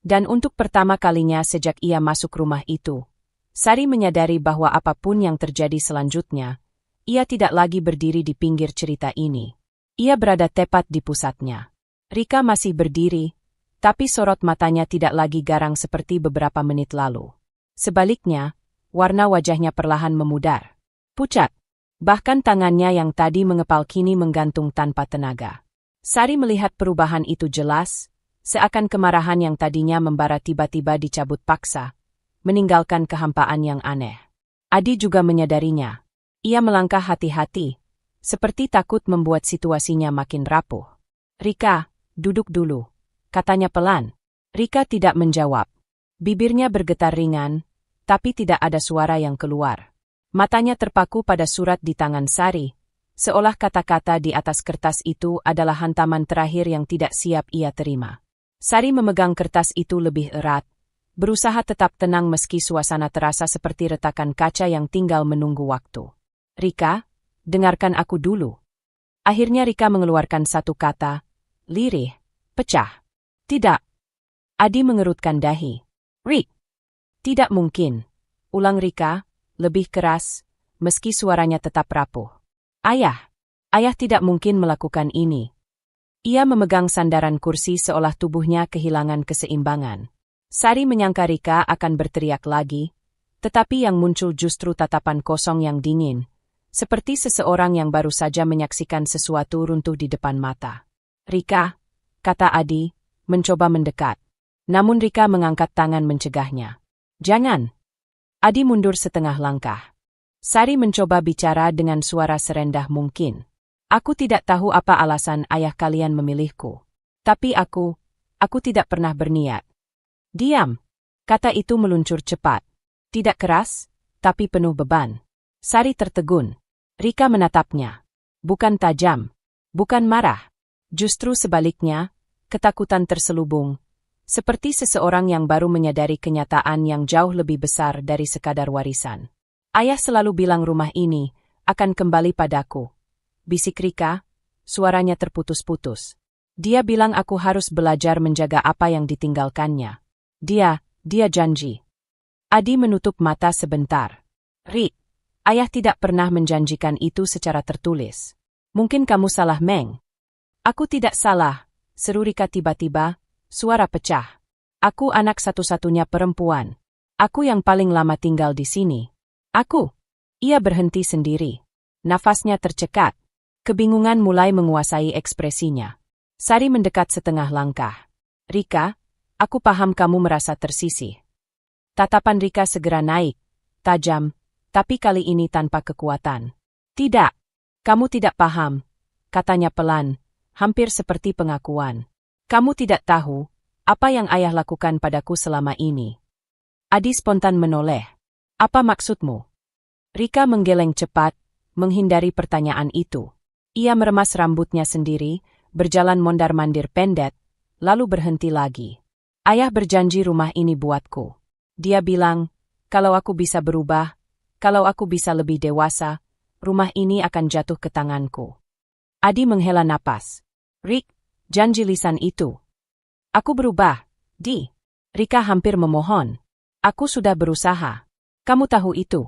Dan untuk pertama kalinya sejak ia masuk rumah itu, Sari menyadari bahwa apapun yang terjadi selanjutnya, ia tidak lagi berdiri di pinggir cerita ini. Ia berada tepat di pusatnya. Rika masih berdiri, tapi sorot matanya tidak lagi garang seperti beberapa menit lalu. Sebaliknya, warna wajahnya perlahan memudar. Pucat. Bahkan tangannya yang tadi mengepal kini menggantung tanpa tenaga. Sari melihat perubahan itu jelas, seakan kemarahan yang tadinya membara tiba-tiba dicabut paksa, meninggalkan kehampaan yang aneh. Adi juga menyadarinya. Ia melangkah hati-hati, seperti takut membuat situasinya makin rapuh. "Rika, duduk dulu," katanya pelan. Rika tidak menjawab. Bibirnya bergetar ringan, tapi tidak ada suara yang keluar. Matanya terpaku pada surat di tangan Sari, seolah kata-kata di atas kertas itu adalah hantaman terakhir yang tidak siap ia terima. Sari memegang kertas itu lebih erat, berusaha tetap tenang meski suasana terasa seperti retakan kaca yang tinggal menunggu waktu. "Rika, dengarkan aku dulu." Akhirnya Rika mengeluarkan satu kata, lirih, "Pecah." "Tidak." Adi mengerutkan dahi. "Rik." "Tidak mungkin," ulang Rika, lebih keras, meski suaranya tetap rapuh. Ayah tidak mungkin melakukan ini." Ia memegang sandaran kursi seolah tubuhnya kehilangan keseimbangan. Sari menyangka Rika akan berteriak lagi, tetapi yang muncul justru tatapan kosong yang dingin, seperti seseorang yang baru saja menyaksikan sesuatu runtuh di depan mata. "Rika," kata Adi, mencoba mendekat. Namun Rika mengangkat tangan mencegahnya. "Jangan." Adi mundur setengah langkah. Sari mencoba bicara dengan suara serendah mungkin. "Aku tidak tahu apa alasan ayah kalian memilihku. Tapi aku tidak pernah berniat." "Diam." Kata itu meluncur cepat. Tidak keras, tapi penuh beban. Sari tertegun. Rika menatapnya. Bukan tajam, bukan marah. Justru sebaliknya, ketakutan terselubung. Seperti seseorang yang baru menyadari kenyataan yang jauh lebih besar dari sekadar warisan. "Ayah selalu bilang rumah ini akan kembali padaku," bisik Rika, suaranya terputus-putus. "Dia bilang aku harus belajar menjaga apa yang ditinggalkannya. Dia janji." Adi menutup mata sebentar. "Rik, ayah tidak pernah menjanjikan itu secara tertulis. Mungkin kamu salah, Meng." "Aku tidak salah," seru Rika tiba-tiba, suara pecah. "Aku anak satu-satunya perempuan. Aku yang paling lama tinggal di sini. Aku." Ia berhenti sendiri. Nafasnya tercekat. Kebingungan mulai menguasai ekspresinya. Sari mendekat setengah langkah. "Rika, aku paham kamu merasa tersisih." Tatapan Rika segera naik, tajam, tapi kali ini tanpa kekuatan. "Tidak, kamu tidak paham," katanya pelan, hampir seperti pengakuan. "Kamu tidak tahu apa yang ayah lakukan padaku selama ini." Adi spontan menoleh. "Apa maksudmu?" Rika menggeleng cepat, menghindari pertanyaan itu. Ia meremas rambutnya sendiri, berjalan mondar-mandir pendek, lalu berhenti lagi. "Ayah berjanji rumah ini buatku. Dia bilang, kalau aku bisa berubah, kalau aku bisa lebih dewasa, rumah ini akan jatuh ke tanganku." Adi menghela napas. "Rik, janji lisan itu." "Aku berubah, Di." Rika hampir memohon. "Aku sudah berusaha. Kamu tahu itu."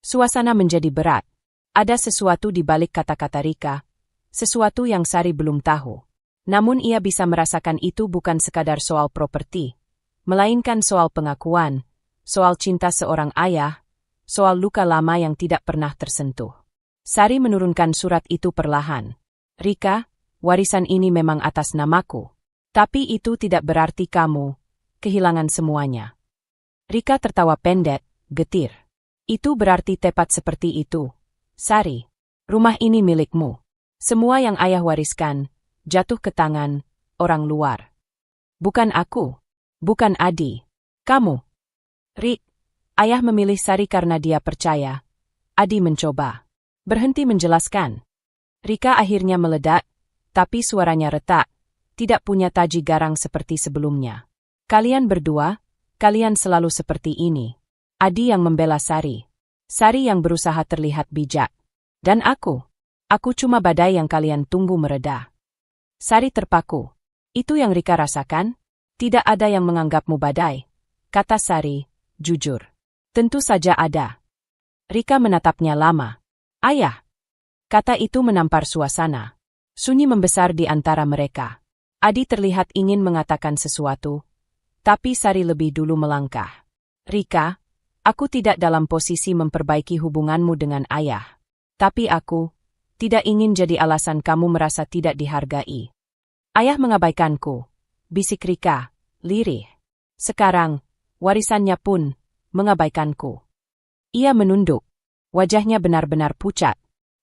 Suasana menjadi berat. Ada sesuatu di balik kata-kata Rika, sesuatu yang Sari belum tahu. Namun ia bisa merasakan itu bukan sekadar soal properti, melainkan soal pengakuan, soal cinta seorang ayah, soal luka lama yang tidak pernah tersentuh. Sari menurunkan surat itu perlahan. "Rika, warisan ini memang atas namaku. Tapi itu tidak berarti kamu kehilangan semuanya." Rika tertawa pendek, getir. "Itu berarti tepat seperti itu, Sari. Rumah ini milikmu. Semua yang ayah wariskan jatuh ke tangan orang luar. Bukan aku. Bukan Adi. Kamu." "Rik, ayah memilih Sari karena dia percaya." Adi mencoba berhenti menjelaskan. Rika akhirnya meledak, tapi suaranya retak, tidak punya taji garang seperti sebelumnya. "Kalian berdua, kalian selalu seperti ini." Adi yang membela Sari. Sari yang berusaha terlihat bijak. "Dan aku cuma badai yang kalian tunggu mereda." Sari terpaku. "Itu yang Rika rasakan?" "Tidak ada yang menganggapmu badai," kata Sari, jujur. "Tentu saja ada." Rika menatapnya lama. "Ayah." Kata itu menampar suasana. Sunyi membesar di antara mereka. Adi terlihat ingin mengatakan sesuatu, tapi Sari lebih dulu melangkah. "Rika, aku tidak dalam posisi memperbaiki hubunganmu dengan ayah. Tapi aku tidak ingin jadi alasan kamu merasa tidak dihargai." "Ayah mengabaikanku," bisik Rika, lirih. "Sekarang, warisannya pun mengabaikanku. Ia menunduk. Wajahnya benar-benar pucat.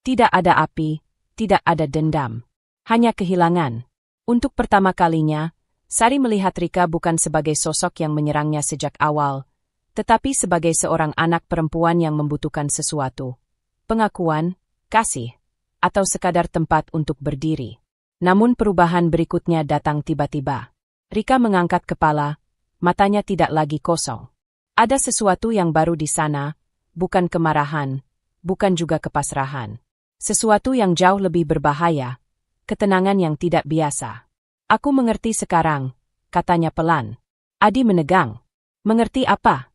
Tidak ada api, tidak ada dendam. Hanya kehilangan. Untuk pertama kalinya, Sari melihat Rika bukan sebagai sosok yang menyerangnya sejak awal, tetapi sebagai seorang anak perempuan yang membutuhkan sesuatu. Pengakuan, kasih, atau sekadar tempat untuk berdiri. Namun perubahan berikutnya datang tiba-tiba. Rika mengangkat kepala, matanya tidak lagi kosong. Ada sesuatu yang baru di sana, bukan kemarahan, bukan juga kepasrahan. Sesuatu yang jauh lebih berbahaya, ketenangan yang tidak biasa. Aku mengerti sekarang, katanya pelan. Adi menegang. Mengerti apa?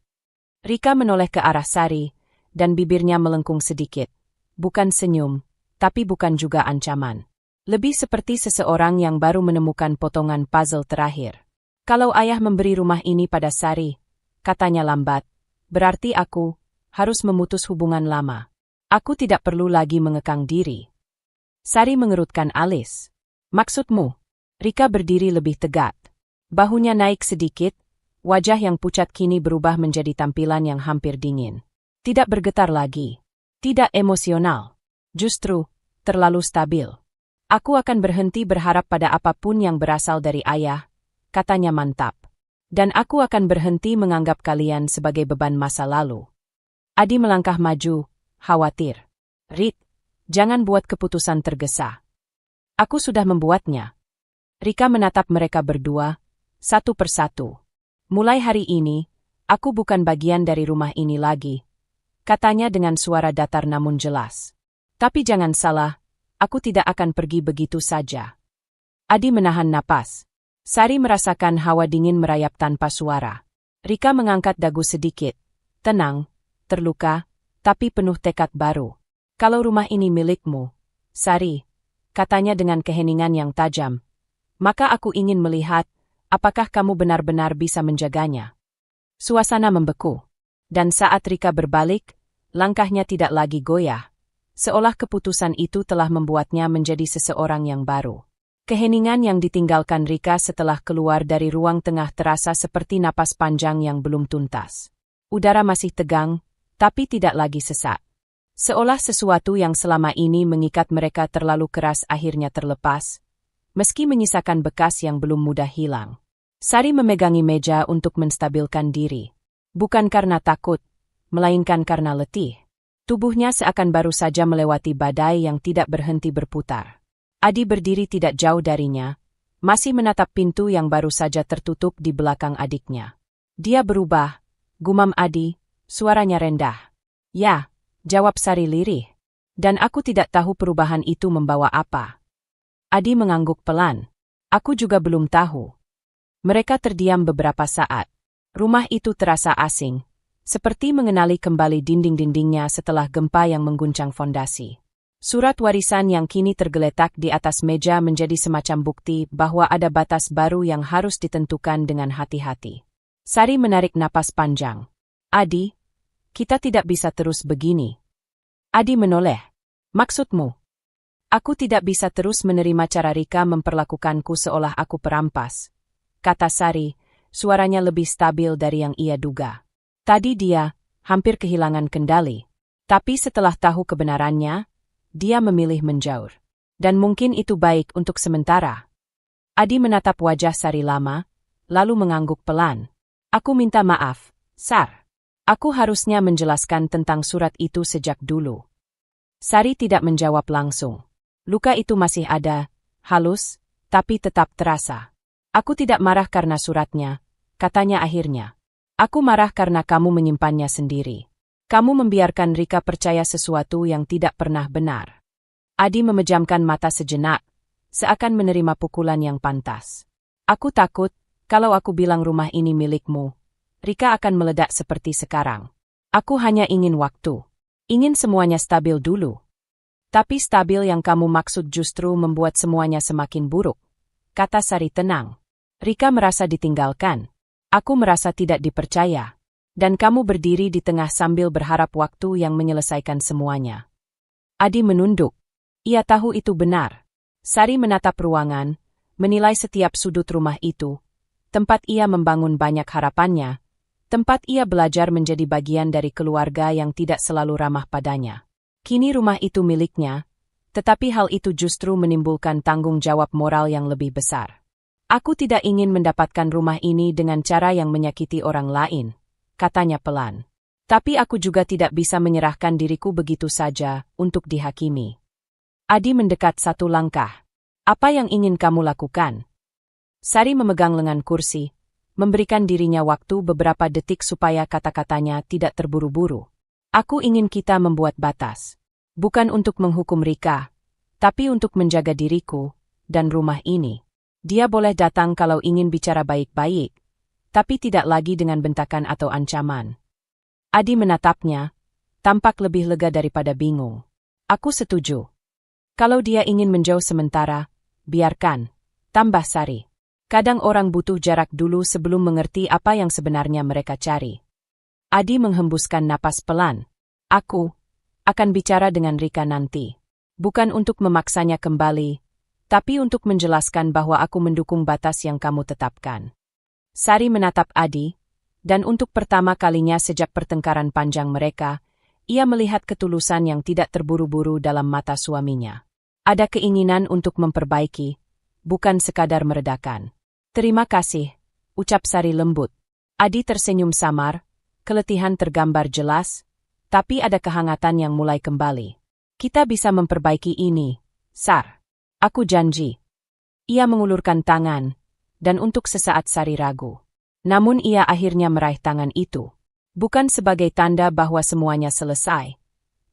Rika menoleh ke arah Sari, dan bibirnya melengkung sedikit. Bukan senyum, tapi bukan juga ancaman. Lebih seperti seseorang yang baru menemukan potongan puzzle terakhir. Kalau ayah memberi rumah ini pada Sari, katanya lambat, berarti aku harus memutus hubungan lama. Aku tidak perlu lagi mengekang diri. Sari mengerutkan alis. Maksudmu? Rika berdiri lebih tegak. Bahunya naik sedikit, wajah yang pucat kini berubah menjadi tampilan yang hampir dingin. Tidak bergetar lagi. Tidak emosional. Justru, terlalu stabil. Aku akan berhenti berharap pada apapun yang berasal dari ayah, katanya mantap. Dan aku akan berhenti menganggap kalian sebagai beban masa lalu. Adi melangkah maju, khawatir. Rit, jangan buat keputusan tergesa. Aku sudah membuatnya. Rika menatap mereka berdua, satu persatu. Mulai hari ini, aku bukan bagian dari rumah ini lagi, katanya dengan suara datar namun jelas. Tapi jangan salah, aku tidak akan pergi begitu saja. Adi menahan napas. Sari merasakan hawa dingin merayap tanpa suara. Rika mengangkat dagu sedikit. Tenang, terluka, tapi penuh tekad baru. Kalau rumah ini milikmu, Sari, katanya dengan keheningan yang tajam, maka aku ingin melihat apakah kamu benar-benar bisa menjaganya. Suasana membeku. Dan saat Rika berbalik, langkahnya tidak lagi goyah. Seolah keputusan itu telah membuatnya menjadi seseorang yang baru. Keheningan yang ditinggalkan Rika setelah keluar dari ruang tengah terasa seperti napas panjang yang belum tuntas. Udara masih tegang, tapi tidak lagi sesak. Seolah sesuatu yang selama ini mengikat mereka terlalu keras akhirnya terlepas, meski menyisakan bekas yang belum mudah hilang. Sari memegangi meja untuk menstabilkan diri. Bukan karena takut, melainkan karena letih. Tubuhnya seakan baru saja melewati badai yang tidak berhenti berputar. Adi berdiri tidak jauh darinya, masih menatap pintu yang baru saja tertutup di belakang adiknya. Dia berubah, gumam Adi, suaranya rendah. Ya, jawab Sari lirih. Dan aku tidak tahu perubahan itu membawa apa. Adi mengangguk pelan. Aku juga belum tahu. Mereka terdiam beberapa saat. Rumah itu terasa asing. Seperti mengenali kembali dinding-dindingnya setelah gempa yang mengguncang fondasi. Surat warisan yang kini tergeletak di atas meja menjadi semacam bukti bahwa ada batas baru yang harus ditentukan dengan hati-hati. Sari menarik napas panjang. Adi, kita tidak bisa terus begini. Adi menoleh. Maksudmu? Aku tidak bisa terus menerima cara Rika memperlakukanku seolah aku perampas, kata Sari, suaranya lebih stabil dari yang ia duga. Tadi dia hampir kehilangan kendali. Tapi setelah tahu kebenarannya, dia memilih menjauh. Dan mungkin itu baik untuk sementara. Adi menatap wajah Sari lama, lalu mengangguk pelan. Aku minta maaf, Sar. Aku harusnya menjelaskan tentang surat itu sejak dulu. Sari tidak menjawab langsung. Luka itu masih ada, halus, tapi tetap terasa. Aku tidak marah karena suratnya, katanya akhirnya. Aku marah karena kamu menyimpannya sendiri. Kamu membiarkan Rika percaya sesuatu yang tidak pernah benar. Adi memejamkan mata sejenak, seakan menerima pukulan yang pantas. Aku takut, kalau aku bilang rumah ini milikmu, Rika akan meledak seperti sekarang. Aku hanya ingin waktu. Ingin semuanya stabil dulu. Tapi stabil yang kamu maksud justru membuat semuanya semakin buruk, kata Sari tenang. Rika merasa ditinggalkan. Aku merasa tidak dipercaya. Dan kamu berdiri di tengah sambil berharap waktu yang menyelesaikan semuanya. Adi menunduk. Ia tahu itu benar. Sari menatap ruangan, menilai setiap sudut rumah itu, tempat ia membangun banyak harapannya, Tempat ia belajar menjadi bagian dari keluarga yang tidak selalu ramah padanya. Kini rumah itu miliknya, tetapi hal itu justru menimbulkan tanggung jawab moral yang lebih besar. Aku tidak ingin mendapatkan rumah ini dengan cara yang menyakiti orang lain, katanya pelan. Tapi aku juga tidak bisa menyerahkan diriku begitu saja untuk dihakimi. Adi mendekat satu langkah. Apa yang ingin kamu lakukan? Sari memegang lengan kursi, memberikan dirinya waktu beberapa detik supaya kata-katanya tidak terburu-buru. Aku ingin kita membuat batas. Bukan untuk menghukum Rika, tapi untuk menjaga diriku dan rumah ini. Dia boleh datang kalau ingin bicara baik-baik, tapi tidak lagi dengan bentakan atau ancaman. Adi menatapnya, tampak lebih lega daripada bingung. Aku setuju. Kalau dia ingin menjauh sementara, biarkan, tambah Sari. Kadang orang butuh jarak dulu sebelum mengerti apa yang sebenarnya mereka cari. Adi menghembuskan napas pelan. Aku akan bicara dengan Rika nanti. Bukan untuk memaksanya kembali, tapi untuk menjelaskan bahwa aku mendukung batas yang kamu tetapkan. Sari menatap Adi, dan untuk pertama kalinya sejak pertengkaran panjang mereka, ia melihat ketulusan yang tidak terburu-buru dalam mata suaminya. Ada keinginan untuk memperbaiki, bukan sekadar meredakan. Terima kasih, ucap Sari lembut. Adi tersenyum samar, keletihan tergambar jelas, tapi ada kehangatan yang mulai kembali. Kita bisa memperbaiki ini, Sar. Aku janji. Ia mengulurkan tangan, dan untuk sesaat Sari ragu. Namun ia akhirnya meraih tangan itu. Bukan sebagai tanda bahwa semuanya selesai,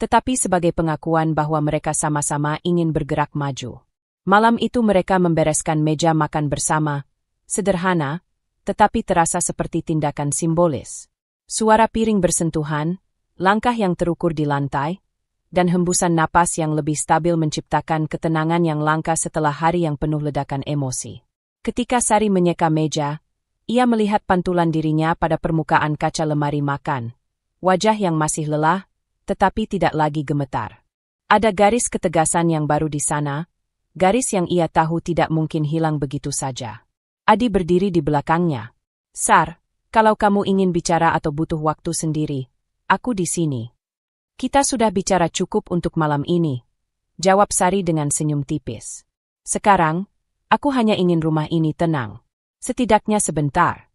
tetapi sebagai pengakuan bahwa mereka sama-sama ingin bergerak maju. Malam itu mereka membereskan meja makan bersama, sederhana, tetapi terasa seperti tindakan simbolis. Suara piring bersentuhan, langkah yang terukur di lantai, dan hembusan napas yang lebih stabil menciptakan ketenangan yang langka setelah hari yang penuh ledakan emosi. Ketika Sari menyeka meja, ia melihat pantulan dirinya pada permukaan kaca lemari makan. Wajah yang masih lelah, tetapi tidak lagi gemetar. Ada garis ketegasan yang baru di sana, garis yang ia tahu tidak mungkin hilang begitu saja. Adi berdiri di belakangnya. Sar, kalau kamu ingin bicara atau butuh waktu sendiri, aku di sini. Kita sudah bicara cukup untuk malam ini, jawab Sari dengan senyum tipis. Sekarang, aku hanya ingin rumah ini tenang. Setidaknya sebentar.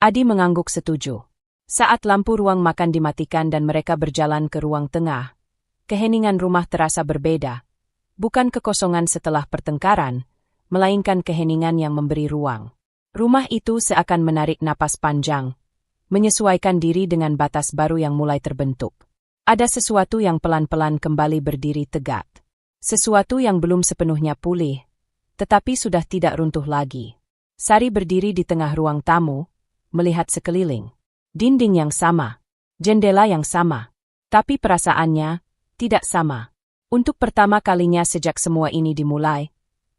Adi mengangguk setuju. Saat lampu ruang makan dimatikan dan mereka berjalan ke ruang tengah, keheningan rumah terasa berbeda. Bukan kekosongan setelah pertengkaran, melainkan keheningan yang memberi ruang. Rumah itu seakan menarik napas panjang, menyesuaikan diri dengan batas baru yang mulai terbentuk. Ada sesuatu yang pelan-pelan kembali berdiri tegak. Sesuatu yang belum sepenuhnya pulih, tetapi sudah tidak runtuh lagi. Sari berdiri di tengah ruang tamu, melihat sekeliling. Dinding yang sama, jendela yang sama, tapi perasaannya tidak sama. Untuk pertama kalinya sejak semua ini dimulai,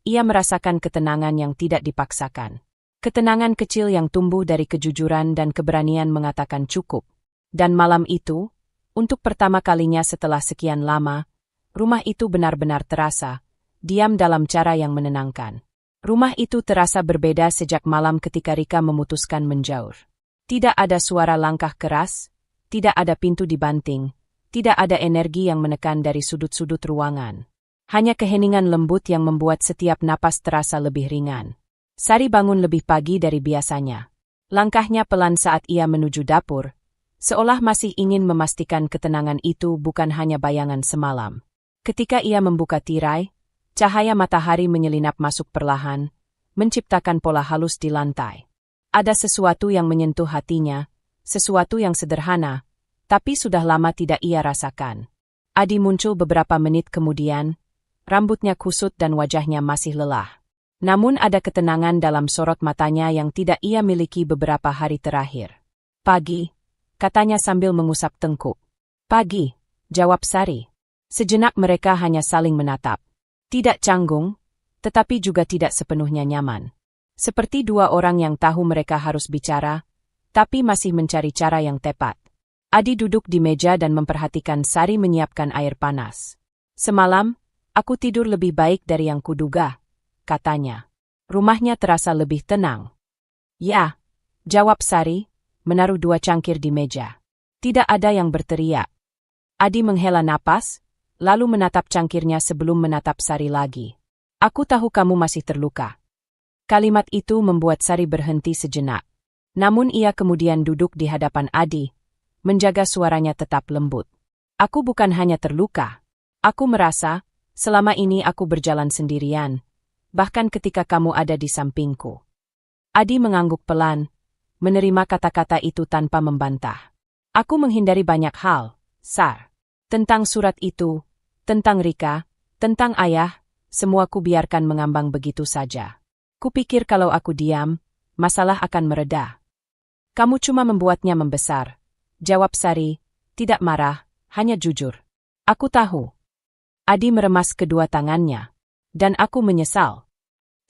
ia merasakan ketenangan yang tidak dipaksakan. Ketenangan kecil yang tumbuh dari kejujuran dan keberanian mengatakan cukup. Dan malam itu, untuk pertama kalinya setelah sekian lama, rumah itu benar-benar terasa, diam dalam cara yang menenangkan. Rumah itu terasa berbeda sejak malam ketika Rika memutuskan menjauh. Tidak ada suara langkah keras, tidak ada pintu dibanting, tidak ada energi yang menekan dari sudut-sudut ruangan. Hanya keheningan lembut yang membuat setiap napas terasa lebih ringan. Sari bangun lebih pagi dari biasanya. Langkahnya pelan saat ia menuju dapur, seolah masih ingin memastikan ketenangan itu bukan hanya bayangan semalam. Ketika ia membuka tirai, cahaya matahari menyelinap masuk perlahan, menciptakan pola halus di lantai. Ada sesuatu yang menyentuh hatinya, sesuatu yang sederhana, tapi sudah lama tidak ia rasakan. Adi muncul beberapa menit kemudian, rambutnya kusut dan wajahnya masih lelah. Namun ada ketenangan dalam sorot matanya yang tidak ia miliki beberapa hari terakhir. Pagi, katanya sambil mengusap tengkuk. Pagi, jawab Sari. Sejenak mereka hanya saling menatap. Tidak canggung, tetapi juga tidak sepenuhnya nyaman. Seperti dua orang yang tahu mereka harus bicara, tapi masih mencari cara yang tepat. Adi duduk di meja dan memperhatikan Sari menyiapkan air panas. Semalam, aku tidur lebih baik dari yang kuduga, katanya. Rumahnya terasa lebih tenang. Ya, jawab Sari, menaruh 2 cangkir di meja. Tidak ada yang berteriak. Adi menghela napas, lalu menatap cangkirnya sebelum menatap Sari lagi. Aku tahu kamu masih terluka. Kalimat itu membuat Sari berhenti sejenak. Namun ia kemudian duduk di hadapan Adi, menjaga suaranya tetap lembut. Aku bukan hanya terluka. Aku merasa, selama ini aku berjalan sendirian, bahkan ketika kamu ada di sampingku. Adi mengangguk pelan, menerima kata-kata itu tanpa membantah. Aku menghindari banyak hal, Sar. Tentang surat itu, tentang Rika, tentang ayah, semua ku biarkan mengambang begitu saja. Kupikir kalau aku diam, masalah akan mereda. Kamu cuma membuatnya membesar. Jawab Sari, tidak marah, hanya jujur. Aku tahu. Adi meremas kedua tangannya. Dan aku menyesal.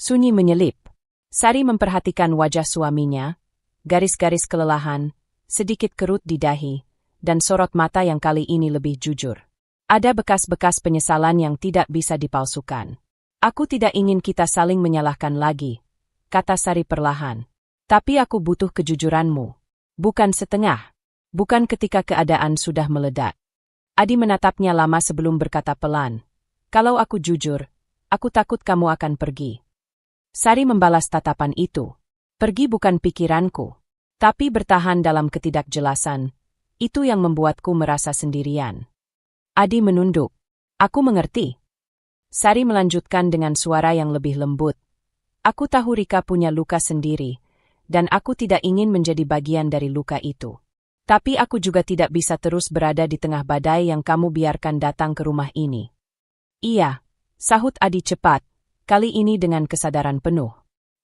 Sunyi menyelip. Sari memperhatikan wajah suaminya, garis-garis kelelahan, sedikit kerut di dahi, dan sorot mata yang kali ini lebih jujur. Ada bekas-bekas penyesalan yang tidak bisa dipalsukan. Aku tidak ingin kita saling menyalahkan lagi, kata Sari perlahan. Tapi aku butuh kejujuranmu. Bukan setengah. Bukan ketika keadaan sudah meledak. Adi menatapnya lama sebelum berkata pelan. Kalau aku jujur, aku takut kamu akan pergi. Sari membalas tatapan itu. Pergi bukan pikiranku. Tapi bertahan dalam ketidakjelasan. Itu yang membuatku merasa sendirian. Adi menunduk. Aku mengerti. Sari melanjutkan dengan suara yang lebih lembut. Aku tahu Rika punya luka sendiri, dan aku tidak ingin menjadi bagian dari luka itu. Tapi aku juga tidak bisa terus berada di tengah badai yang kamu biarkan datang ke rumah ini. Iya, sahut Adi cepat, kali ini dengan kesadaran penuh.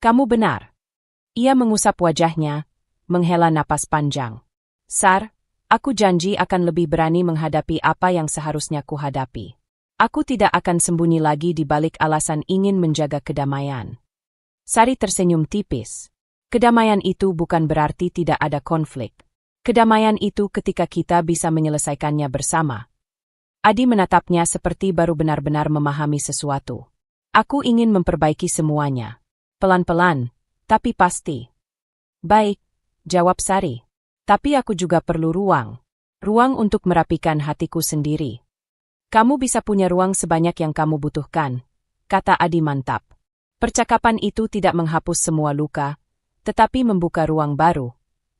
Kamu benar. Ia mengusap wajahnya, menghela napas panjang. Sar, aku janji akan lebih berani menghadapi apa yang seharusnya kuhadapi. Aku tidak akan sembunyi lagi di balik alasan ingin menjaga kedamaian. Sari tersenyum tipis. Kedamaian itu bukan berarti tidak ada konflik. Kedamaian itu ketika kita bisa menyelesaikannya bersama. Adi menatapnya seperti baru benar-benar memahami sesuatu. Aku ingin memperbaiki semuanya. Pelan-pelan, tapi pasti. Baik, jawab Sari. Tapi aku juga perlu ruang. Ruang untuk merapikan hatiku sendiri. Kamu bisa punya ruang sebanyak yang kamu butuhkan, kata Adi mantap. Percakapan itu tidak menghapus semua luka, tetapi membuka ruang baru.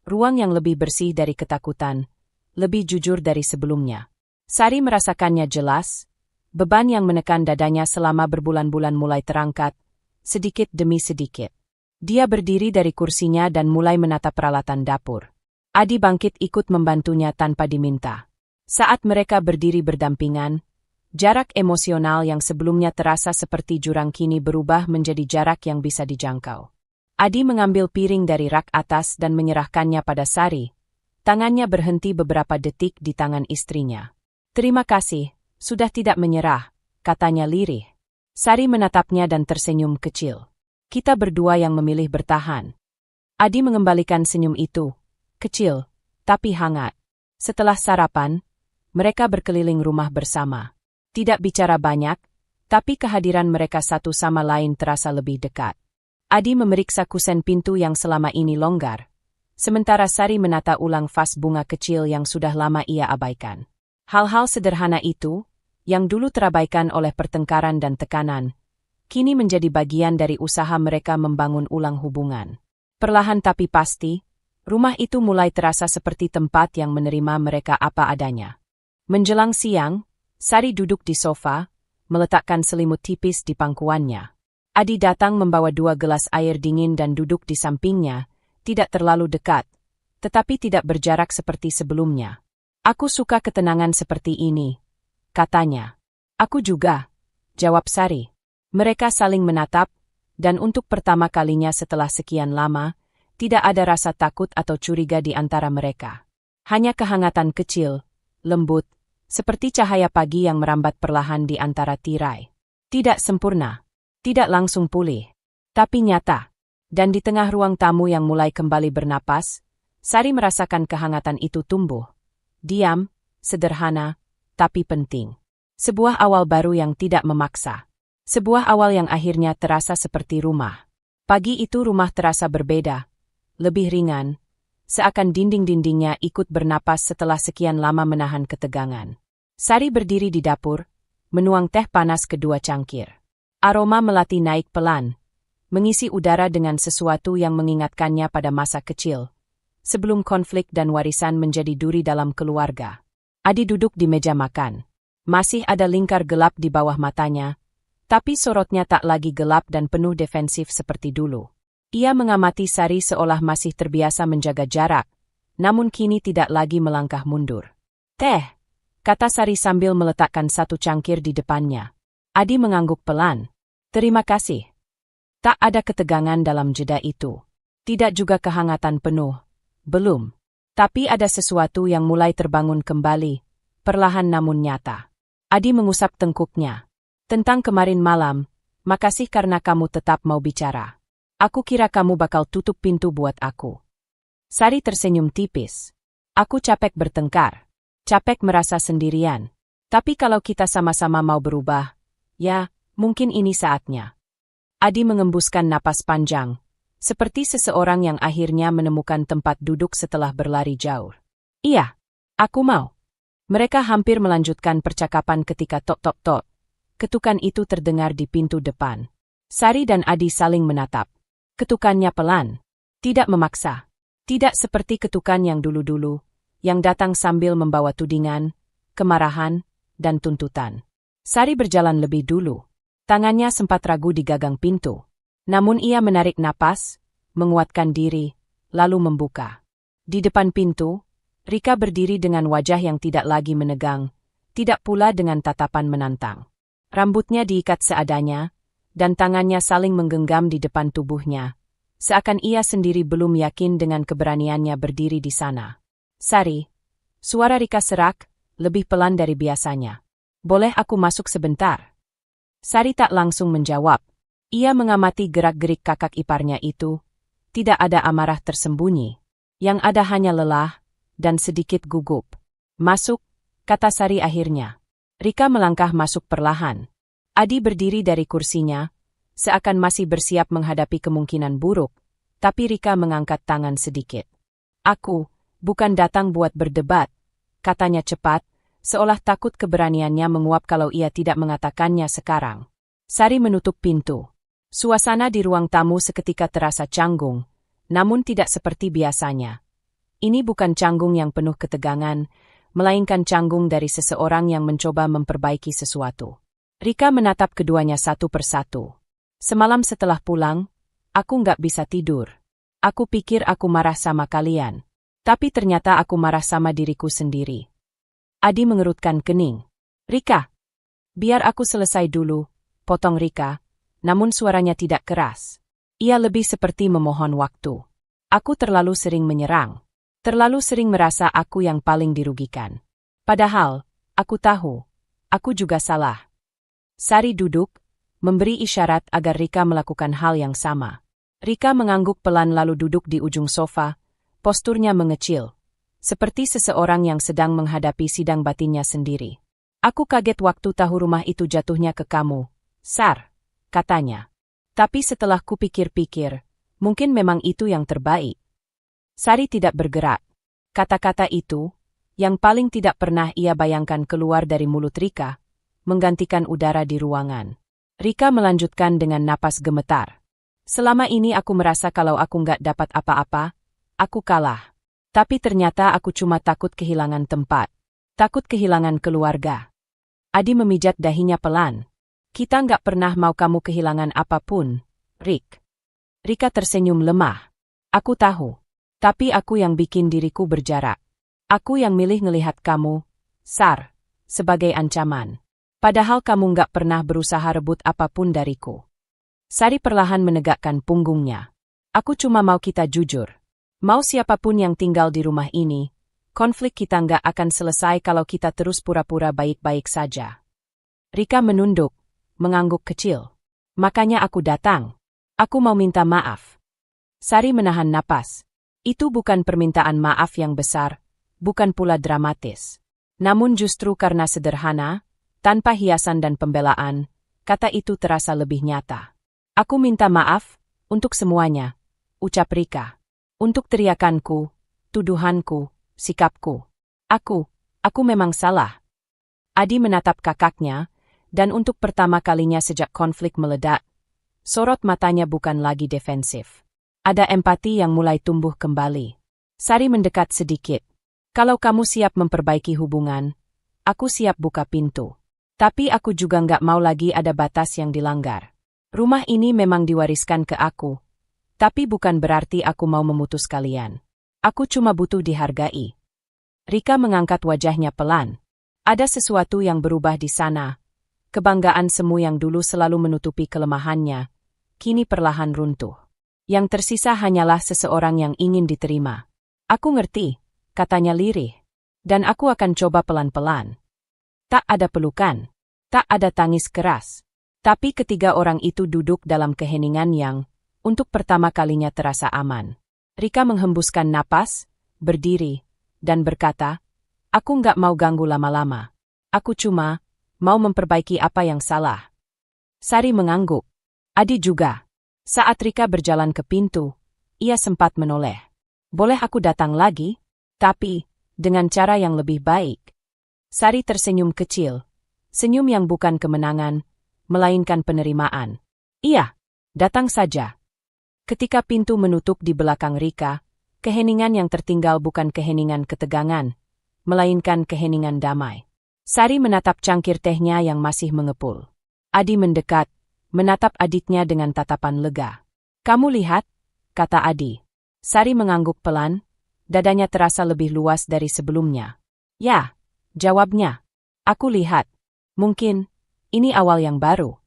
Ruang yang lebih bersih dari ketakutan, lebih jujur dari sebelumnya. Sari merasakannya jelas, beban yang menekan dadanya selama berbulan-bulan mulai terangkat, sedikit demi sedikit. Dia berdiri dari kursinya dan mulai menatap peralatan dapur. Adi bangkit ikut membantunya tanpa diminta. Saat mereka berdiri berdampingan, jarak emosional yang sebelumnya terasa seperti jurang kini berubah menjadi jarak yang bisa dijangkau. Adi mengambil piring dari rak atas dan menyerahkannya pada Sari. Tangannya berhenti beberapa detik di tangan istrinya. Terima kasih, sudah tidak menyerah, katanya lirih. Sari menatapnya dan tersenyum kecil. Kita berdua yang memilih bertahan. Adi mengembalikan senyum itu, kecil, tapi hangat. Setelah sarapan, mereka berkeliling rumah bersama. Tidak bicara banyak, tapi kehadiran mereka satu sama lain terasa lebih dekat. Adi memeriksa kusen pintu yang selama ini longgar, sementara Sari menata ulang vas bunga kecil yang sudah lama ia abaikan. Hal-hal sederhana itu, yang dulu terabaikan oleh pertengkaran dan tekanan, kini menjadi bagian dari usaha mereka membangun ulang hubungan. Perlahan tapi pasti, rumah itu mulai terasa seperti tempat yang menerima mereka apa adanya. Menjelang siang, Sari duduk di sofa, meletakkan selimut tipis di pangkuannya. Adi datang membawa 2 gelas air dingin dan duduk di sampingnya, tidak terlalu dekat, tetapi tidak berjarak seperti sebelumnya. Aku suka ketenangan seperti ini, katanya. Aku juga, jawab Sari. Mereka saling menatap, dan untuk pertama kalinya setelah sekian lama, tidak ada rasa takut atau curiga di antara mereka. Hanya kehangatan kecil, lembut, seperti cahaya pagi yang merambat perlahan di antara tirai. Tidak sempurna. Tidak langsung pulih, tapi nyata. Dan di tengah ruang tamu yang mulai kembali bernapas, Sari merasakan kehangatan itu tumbuh. Diam, sederhana, tapi penting. Sebuah awal baru yang tidak memaksa. Sebuah awal yang akhirnya terasa seperti rumah. Pagi itu rumah terasa berbeda, lebih ringan, seakan dinding-dindingnya ikut bernapas setelah sekian lama menahan ketegangan. Sari berdiri di dapur, menuang teh panas kedua cangkir. Aroma melati naik pelan, mengisi udara dengan sesuatu yang mengingatkannya pada masa kecil, sebelum konflik dan warisan menjadi duri dalam keluarga. Adi duduk di meja makan. Masih ada lingkar gelap di bawah matanya, tapi sorotnya tak lagi gelap dan penuh defensif seperti dulu. Ia mengamati Sari seolah masih terbiasa menjaga jarak, namun kini tidak lagi melangkah mundur. "Teh," kata Sari sambil meletakkan satu cangkir di depannya. Adi mengangguk pelan. "Terima kasih." Tak ada ketegangan dalam jeda itu. Tidak juga kehangatan penuh. Belum. Tapi ada sesuatu yang mulai terbangun kembali, perlahan namun nyata. Adi mengusap tengkuknya. "Tentang kemarin malam, makasih karena kamu tetap mau bicara. Aku kira kamu bakal tutup pintu buat aku." Sari tersenyum tipis. "Aku capek bertengkar. Capek merasa sendirian. Tapi kalau kita sama-sama mau berubah, ya, mungkin ini saatnya." Adi mengembuskan napas panjang, seperti seseorang yang akhirnya menemukan tempat duduk setelah berlari jauh. "Iya, aku mau." Mereka hampir melanjutkan percakapan ketika tok-tok-tok. Ketukan itu terdengar di pintu depan. Sari dan Adi saling menatap. Ketukannya pelan. Tidak memaksa. Tidak seperti ketukan yang dulu-dulu, yang datang sambil membawa tudingan, kemarahan, dan tuntutan. Sari berjalan lebih dulu. Tangannya sempat ragu di gagang pintu. Namun ia menarik napas, menguatkan diri, lalu membuka. Di depan pintu, Rika berdiri dengan wajah yang tidak lagi menegang, tidak pula dengan tatapan menantang. Rambutnya diikat seadanya, dan tangannya saling menggenggam di depan tubuhnya, seakan ia sendiri belum yakin dengan keberaniannya berdiri di sana. "Sari," suara Rika serak, lebih pelan dari biasanya. "Boleh aku masuk sebentar?" Sari tak langsung menjawab. Ia mengamati gerak-gerik kakak iparnya itu. Tidak ada amarah tersembunyi. Yang ada hanya lelah dan sedikit gugup. "Masuk," kata Sari akhirnya. Rika melangkah masuk perlahan. Adi berdiri dari kursinya, seakan masih bersiap menghadapi kemungkinan buruk, tapi Rika mengangkat tangan sedikit. "Aku bukan datang buat berdebat," katanya cepat, seolah takut keberaniannya menguap kalau ia tidak mengatakannya sekarang. Sari menutup pintu. Suasana di ruang tamu seketika terasa canggung, namun tidak seperti biasanya. Ini bukan canggung yang penuh ketegangan, melainkan canggung dari seseorang yang mencoba memperbaiki sesuatu. Rika menatap keduanya satu persatu. "Semalam setelah pulang, aku nggak bisa tidur. Aku pikir aku marah sama kalian. Tapi ternyata aku marah sama diriku sendiri." Adi mengerutkan kening. "Rika, biar aku selesai dulu," potong Rika, namun suaranya tidak keras. Ia lebih seperti memohon waktu. "Aku terlalu sering menyerang. Terlalu sering merasa aku yang paling dirugikan. Padahal, aku tahu, aku juga salah." Sari duduk, memberi isyarat agar Rika melakukan hal yang sama. Rika mengangguk pelan lalu duduk di ujung sofa, posturnya mengecil, seperti seseorang yang sedang menghadapi sidang batinnya sendiri. "Aku kaget waktu tahu rumah itu jatuhnya ke kamu, Sar," katanya. "Tapi setelah kupikir-pikir, mungkin memang itu yang terbaik." Sari tidak bergerak. Kata-kata itu, yang paling tidak pernah ia bayangkan keluar dari mulut Rika, menggantikan udara di ruangan. Rika melanjutkan dengan napas gemetar. "Selama ini aku merasa kalau aku nggak dapat apa-apa, aku kalah. Tapi ternyata aku cuma takut kehilangan tempat. Takut kehilangan keluarga." Adi memijat dahinya pelan. "Kita nggak pernah mau kamu kehilangan apapun, Rik." Rika tersenyum lemah. "Aku tahu. Tapi aku yang bikin diriku berjarak. Aku yang milih ngelihat kamu, Sar, sebagai ancaman. Padahal kamu nggak pernah berusaha rebut apapun dariku." Sari perlahan menegakkan punggungnya. "Aku cuma mau kita jujur. Mau siapapun yang tinggal di rumah ini, konflik kita nggak akan selesai kalau kita terus pura-pura baik-baik saja." Rika menunduk, mengangguk kecil. "Makanya aku datang. Aku mau minta maaf." Sari menahan napas. Itu bukan permintaan maaf yang besar, bukan pula dramatis. Namun justru karena sederhana, tanpa hiasan dan pembelaan, kata itu terasa lebih nyata. "Aku minta maaf, untuk semuanya," ucap Rika. "Untuk teriakanku, tuduhanku, sikapku. Aku memang salah. Adi menatap kakaknya, dan untuk pertama kalinya sejak konflik meledak, sorot matanya bukan lagi defensif. Ada empati yang mulai tumbuh kembali. Sari mendekat sedikit. Kalau kamu siap memperbaiki hubungan, aku siap buka pintu. Tapi aku juga nggak mau lagi ada batas yang dilanggar. Rumah ini memang diwariskan ke aku, tapi bukan berarti aku mau memutus kalian. Aku cuma butuh dihargai. Rika mengangkat wajahnya pelan. Ada sesuatu yang berubah di sana. Kebanggaan semu yang dulu selalu menutupi kelemahannya, kini perlahan runtuh. Yang tersisa hanyalah seseorang yang ingin diterima. Aku ngerti, katanya lirih. Dan aku akan coba pelan-pelan. Tak ada pelukan. Tak ada tangis keras. Tapi ketiga orang itu duduk dalam keheningan yang, untuk pertama kalinya terasa aman. Rika menghembuskan napas, berdiri, dan berkata, aku nggak mau ganggu lama-lama. Aku cuma mau memperbaiki apa yang salah. Sari mengangguk. Adi juga. Saat Rika berjalan ke pintu, ia sempat menoleh. Boleh aku datang lagi? Tapi, dengan cara yang lebih baik. Sari tersenyum kecil. Senyum yang bukan kemenangan, melainkan penerimaan. Iya, datang saja. Ketika pintu menutup di belakang Rika, keheningan yang tertinggal bukan keheningan ketegangan, melainkan keheningan damai. Sari menatap cangkir tehnya yang masih mengepul. Adi mendekat, menatap adiknya dengan tatapan lega. Kamu lihat? Kata Adi. Sari mengangguk pelan, dadanya terasa lebih luas dari sebelumnya. Ya, jawabnya. Aku lihat. Mungkin, ini awal yang baru.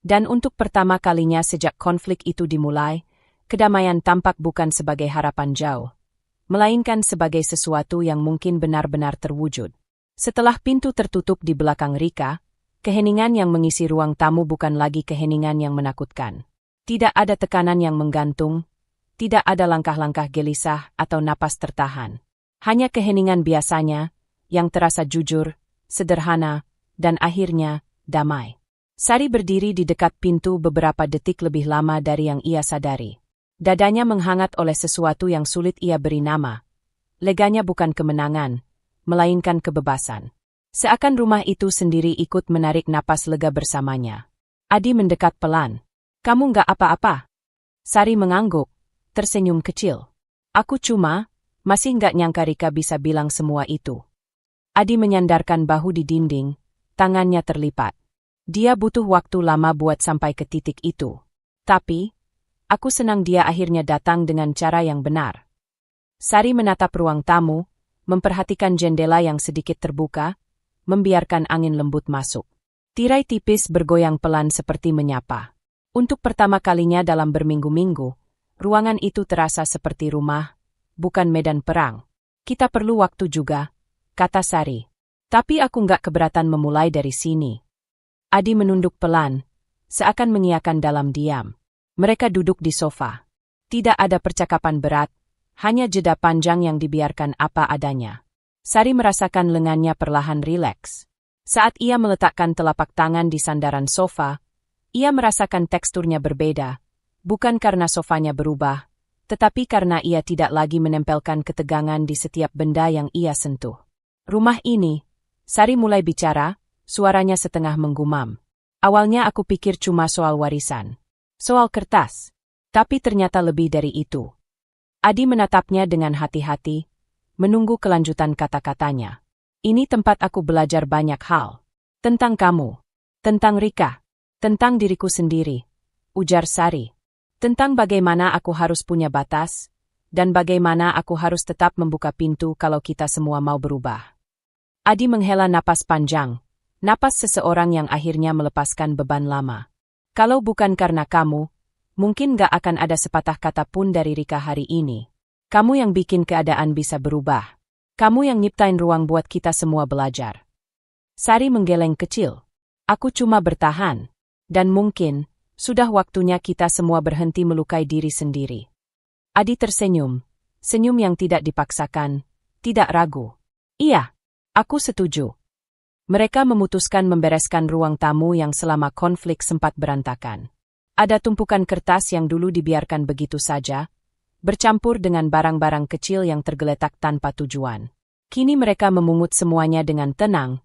Dan untuk pertama kalinya sejak konflik itu dimulai, kedamaian tampak bukan sebagai harapan jauh, melainkan sebagai sesuatu yang mungkin benar-benar terwujud. Setelah pintu tertutup di belakang Rika, keheningan yang mengisi ruang tamu bukan lagi keheningan yang menakutkan. Tidak ada tekanan yang menggantung, tidak ada langkah-langkah gelisah atau napas tertahan. Hanya keheningan biasanya, yang terasa jujur, sederhana, dan akhirnya, damai. Sari berdiri di dekat pintu beberapa detik lebih lama dari yang ia sadari. Dadanya menghangat oleh sesuatu yang sulit ia beri nama. Leganya bukan kemenangan, melainkan kebebasan. Seakan rumah itu sendiri ikut menarik napas lega bersamanya. Adi mendekat pelan. Kamu nggak apa-apa? Sari mengangguk, tersenyum kecil. Aku cuma, masih nggak nyangka Rika bisa bilang semua itu. Adi menyandarkan bahu di dinding, tangannya terlipat. Dia butuh waktu lama buat sampai ke titik itu. Tapi, aku senang dia akhirnya datang dengan cara yang benar. Sari menatap ruang tamu, memperhatikan jendela yang sedikit terbuka, membiarkan angin lembut masuk. Tirai tipis bergoyang pelan seperti menyapa. Untuk pertama kalinya dalam berminggu-minggu, ruangan itu terasa seperti rumah, bukan medan perang. Kita perlu waktu juga, kata Sari. Tapi aku nggak keberatan memulai dari sini. Adi menunduk pelan, seakan mengiyakan dalam diam. Mereka duduk di sofa. Tidak ada percakapan berat, hanya jeda panjang yang dibiarkan apa adanya. Sari merasakan lengannya perlahan rileks. Saat ia meletakkan telapak tangan di sandaran sofa, ia merasakan teksturnya berbeda, bukan karena sofanya berubah, tetapi karena ia tidak lagi menempelkan ketegangan di setiap benda yang ia sentuh. Rumah ini, Sari mulai bicara, suaranya setengah menggumam. Awalnya aku pikir cuma soal warisan. Soal kertas. Tapi ternyata lebih dari itu. Adi menatapnya dengan hati-hati, menunggu kelanjutan kata-katanya. Ini tempat aku belajar banyak hal. Tentang kamu. Tentang Rika. Tentang diriku sendiri. Ujar Sari. Tentang bagaimana aku harus punya batas, dan bagaimana aku harus tetap membuka pintu kalau kita semua mau berubah. Adi menghela napas panjang, napas seseorang yang akhirnya melepaskan beban lama. Kalau bukan karena kamu, mungkin gak akan ada sepatah kata pun dari Rika hari ini. Kamu yang bikin keadaan bisa berubah. Kamu yang nyiptain ruang buat kita semua belajar. Sari menggeleng kecil. Aku cuma bertahan. Dan mungkin, sudah waktunya kita semua berhenti melukai diri sendiri. Adi tersenyum. Senyum yang tidak dipaksakan, tidak ragu. Iya. Aku setuju. Mereka memutuskan membereskan ruang tamu yang selama konflik sempat berantakan. Ada tumpukan kertas yang dulu dibiarkan begitu saja, bercampur dengan barang-barang kecil yang tergeletak tanpa tujuan. Kini mereka memungut semuanya dengan tenang,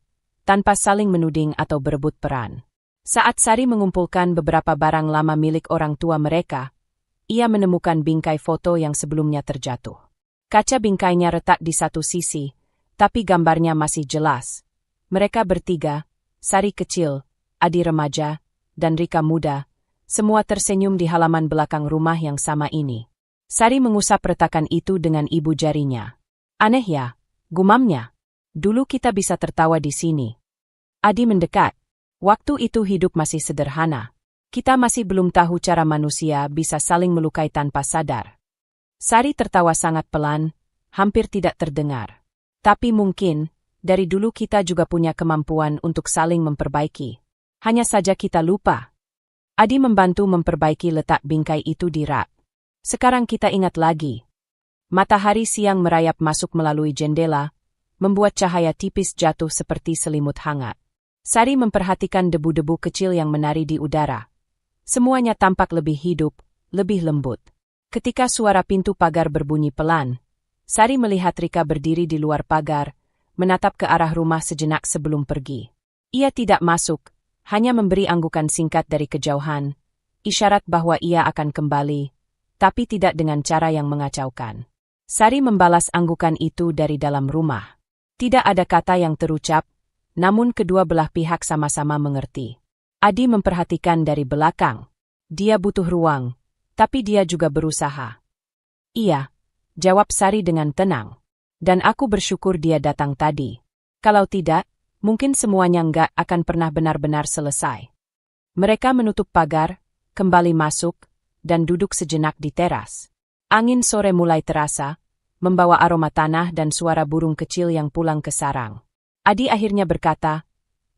tanpa saling menuding atau berebut peran. Saat Sari mengumpulkan beberapa barang lama milik orang tua mereka, ia menemukan bingkai foto yang sebelumnya terjatuh. Kaca bingkainya retak di satu sisi, tapi gambarnya masih jelas. Mereka bertiga, Sari kecil, Adi remaja, dan Rika muda, semua tersenyum di halaman belakang rumah yang sama ini. Sari mengusap retakan itu dengan ibu jarinya. Aneh ya, gumamnya. Dulu kita bisa tertawa di sini. Adi mendekat. Waktu itu hidup masih sederhana. Kita masih belum tahu cara manusia bisa saling melukai tanpa sadar. Sari tertawa sangat pelan, hampir tidak terdengar. Tapi mungkin, dari dulu kita juga punya kemampuan untuk saling memperbaiki. Hanya saja kita lupa. Adi membantu memperbaiki letak bingkai itu di rak. Sekarang kita ingat lagi. Matahari siang merayap masuk melalui jendela, membuat cahaya tipis jatuh seperti selimut hangat. Sari memperhatikan debu-debu kecil yang menari di udara. Semuanya tampak lebih hidup, lebih lembut. Ketika suara pintu pagar berbunyi pelan, Sari melihat Rika berdiri di luar pagar, menatap ke arah rumah sejenak sebelum pergi. Ia tidak masuk, hanya memberi anggukan singkat dari kejauhan, isyarat bahwa ia akan kembali, tapi tidak dengan cara yang mengacaukan. Sari membalas anggukan itu dari dalam rumah. Tidak ada kata yang terucap, namun kedua belah pihak sama-sama mengerti. Adi memperhatikan dari belakang. Dia butuh ruang, tapi dia juga berusaha. Iya, jawab Sari dengan tenang. Dan aku bersyukur dia datang tadi. Kalau tidak, mungkin semuanya nggak akan pernah benar-benar selesai. Mereka menutup pagar, kembali masuk, dan duduk sejenak di teras. Angin sore mulai terasa, membawa aroma tanah dan suara burung kecil yang pulang ke sarang. Adi akhirnya berkata,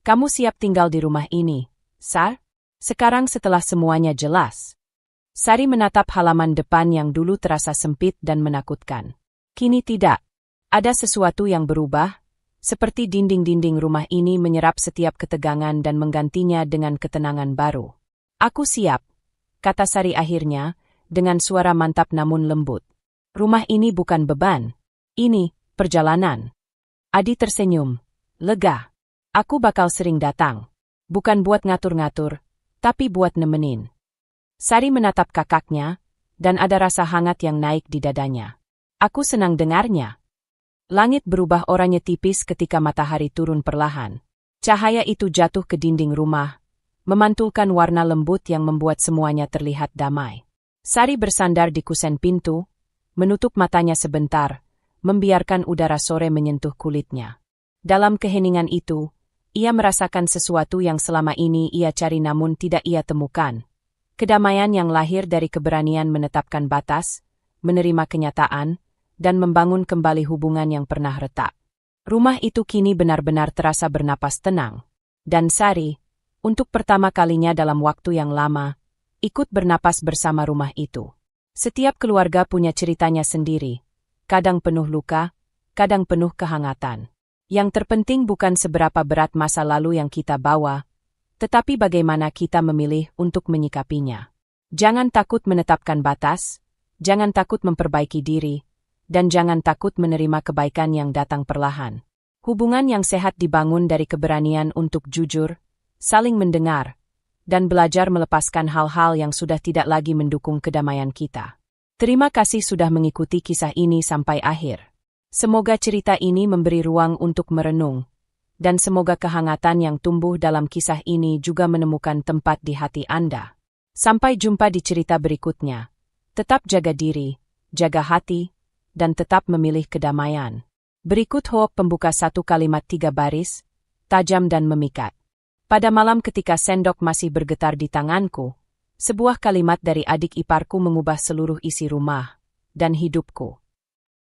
"Kamu siap tinggal di rumah ini, Sar? Sekarang setelah semuanya jelas." Sari menatap halaman depan yang dulu terasa sempit dan menakutkan. Kini tidak. Ada sesuatu yang berubah, seperti dinding-dinding rumah ini menyerap setiap ketegangan dan menggantinya dengan ketenangan baru. "Aku siap," kata Sari akhirnya, dengan suara mantap namun lembut. "Rumah ini bukan beban. Ini perjalanan." Adi tersenyum. Lega. "Aku bakal sering datang. Bukan buat ngatur-ngatur, tapi buat nemenin." Sari menatap kakaknya, dan ada rasa hangat yang naik di dadanya. "Aku senang dengarnya." Langit berubah oranye tipis ketika matahari turun perlahan. Cahaya itu jatuh ke dinding rumah, memantulkan warna lembut yang membuat semuanya terlihat damai. Sari bersandar di kusen pintu, menutup matanya sebentar, membiarkan udara sore menyentuh kulitnya. Dalam keheningan itu, ia merasakan sesuatu yang selama ini ia cari namun tidak ia temukan. Kedamaian yang lahir dari keberanian menetapkan batas, menerima kenyataan, dan membangun kembali hubungan yang pernah retak. Rumah itu kini benar-benar terasa bernapas tenang. Dan Sari, untuk pertama kalinya dalam waktu yang lama, ikut bernapas bersama rumah itu. Setiap keluarga punya ceritanya sendiri, kadang penuh luka, kadang penuh kehangatan. Yang terpenting bukan seberapa berat masa lalu yang kita bawa, tetapi bagaimana kita memilih untuk menyikapinya. Jangan takut menetapkan batas, jangan takut memperbaiki diri, dan jangan takut menerima kebaikan yang datang perlahan. Hubungan yang sehat dibangun dari keberanian untuk jujur, saling mendengar, dan belajar melepaskan hal-hal yang sudah tidak lagi mendukung kedamaian kita. Terima kasih sudah mengikuti kisah ini sampai akhir. Semoga cerita ini memberi ruang untuk merenung, dan semoga kehangatan yang tumbuh dalam kisah ini juga menemukan tempat di hati Anda. Sampai jumpa di cerita berikutnya. Tetap jaga diri, jaga hati, dan tetap memilih kedamaian. Berikut Hoak pembuka 1 kalimat 3 baris, tajam dan memikat. Pada malam ketika sendok masih bergetar di tanganku, sebuah kalimat dari adik iparku mengubah seluruh isi rumah dan hidupku.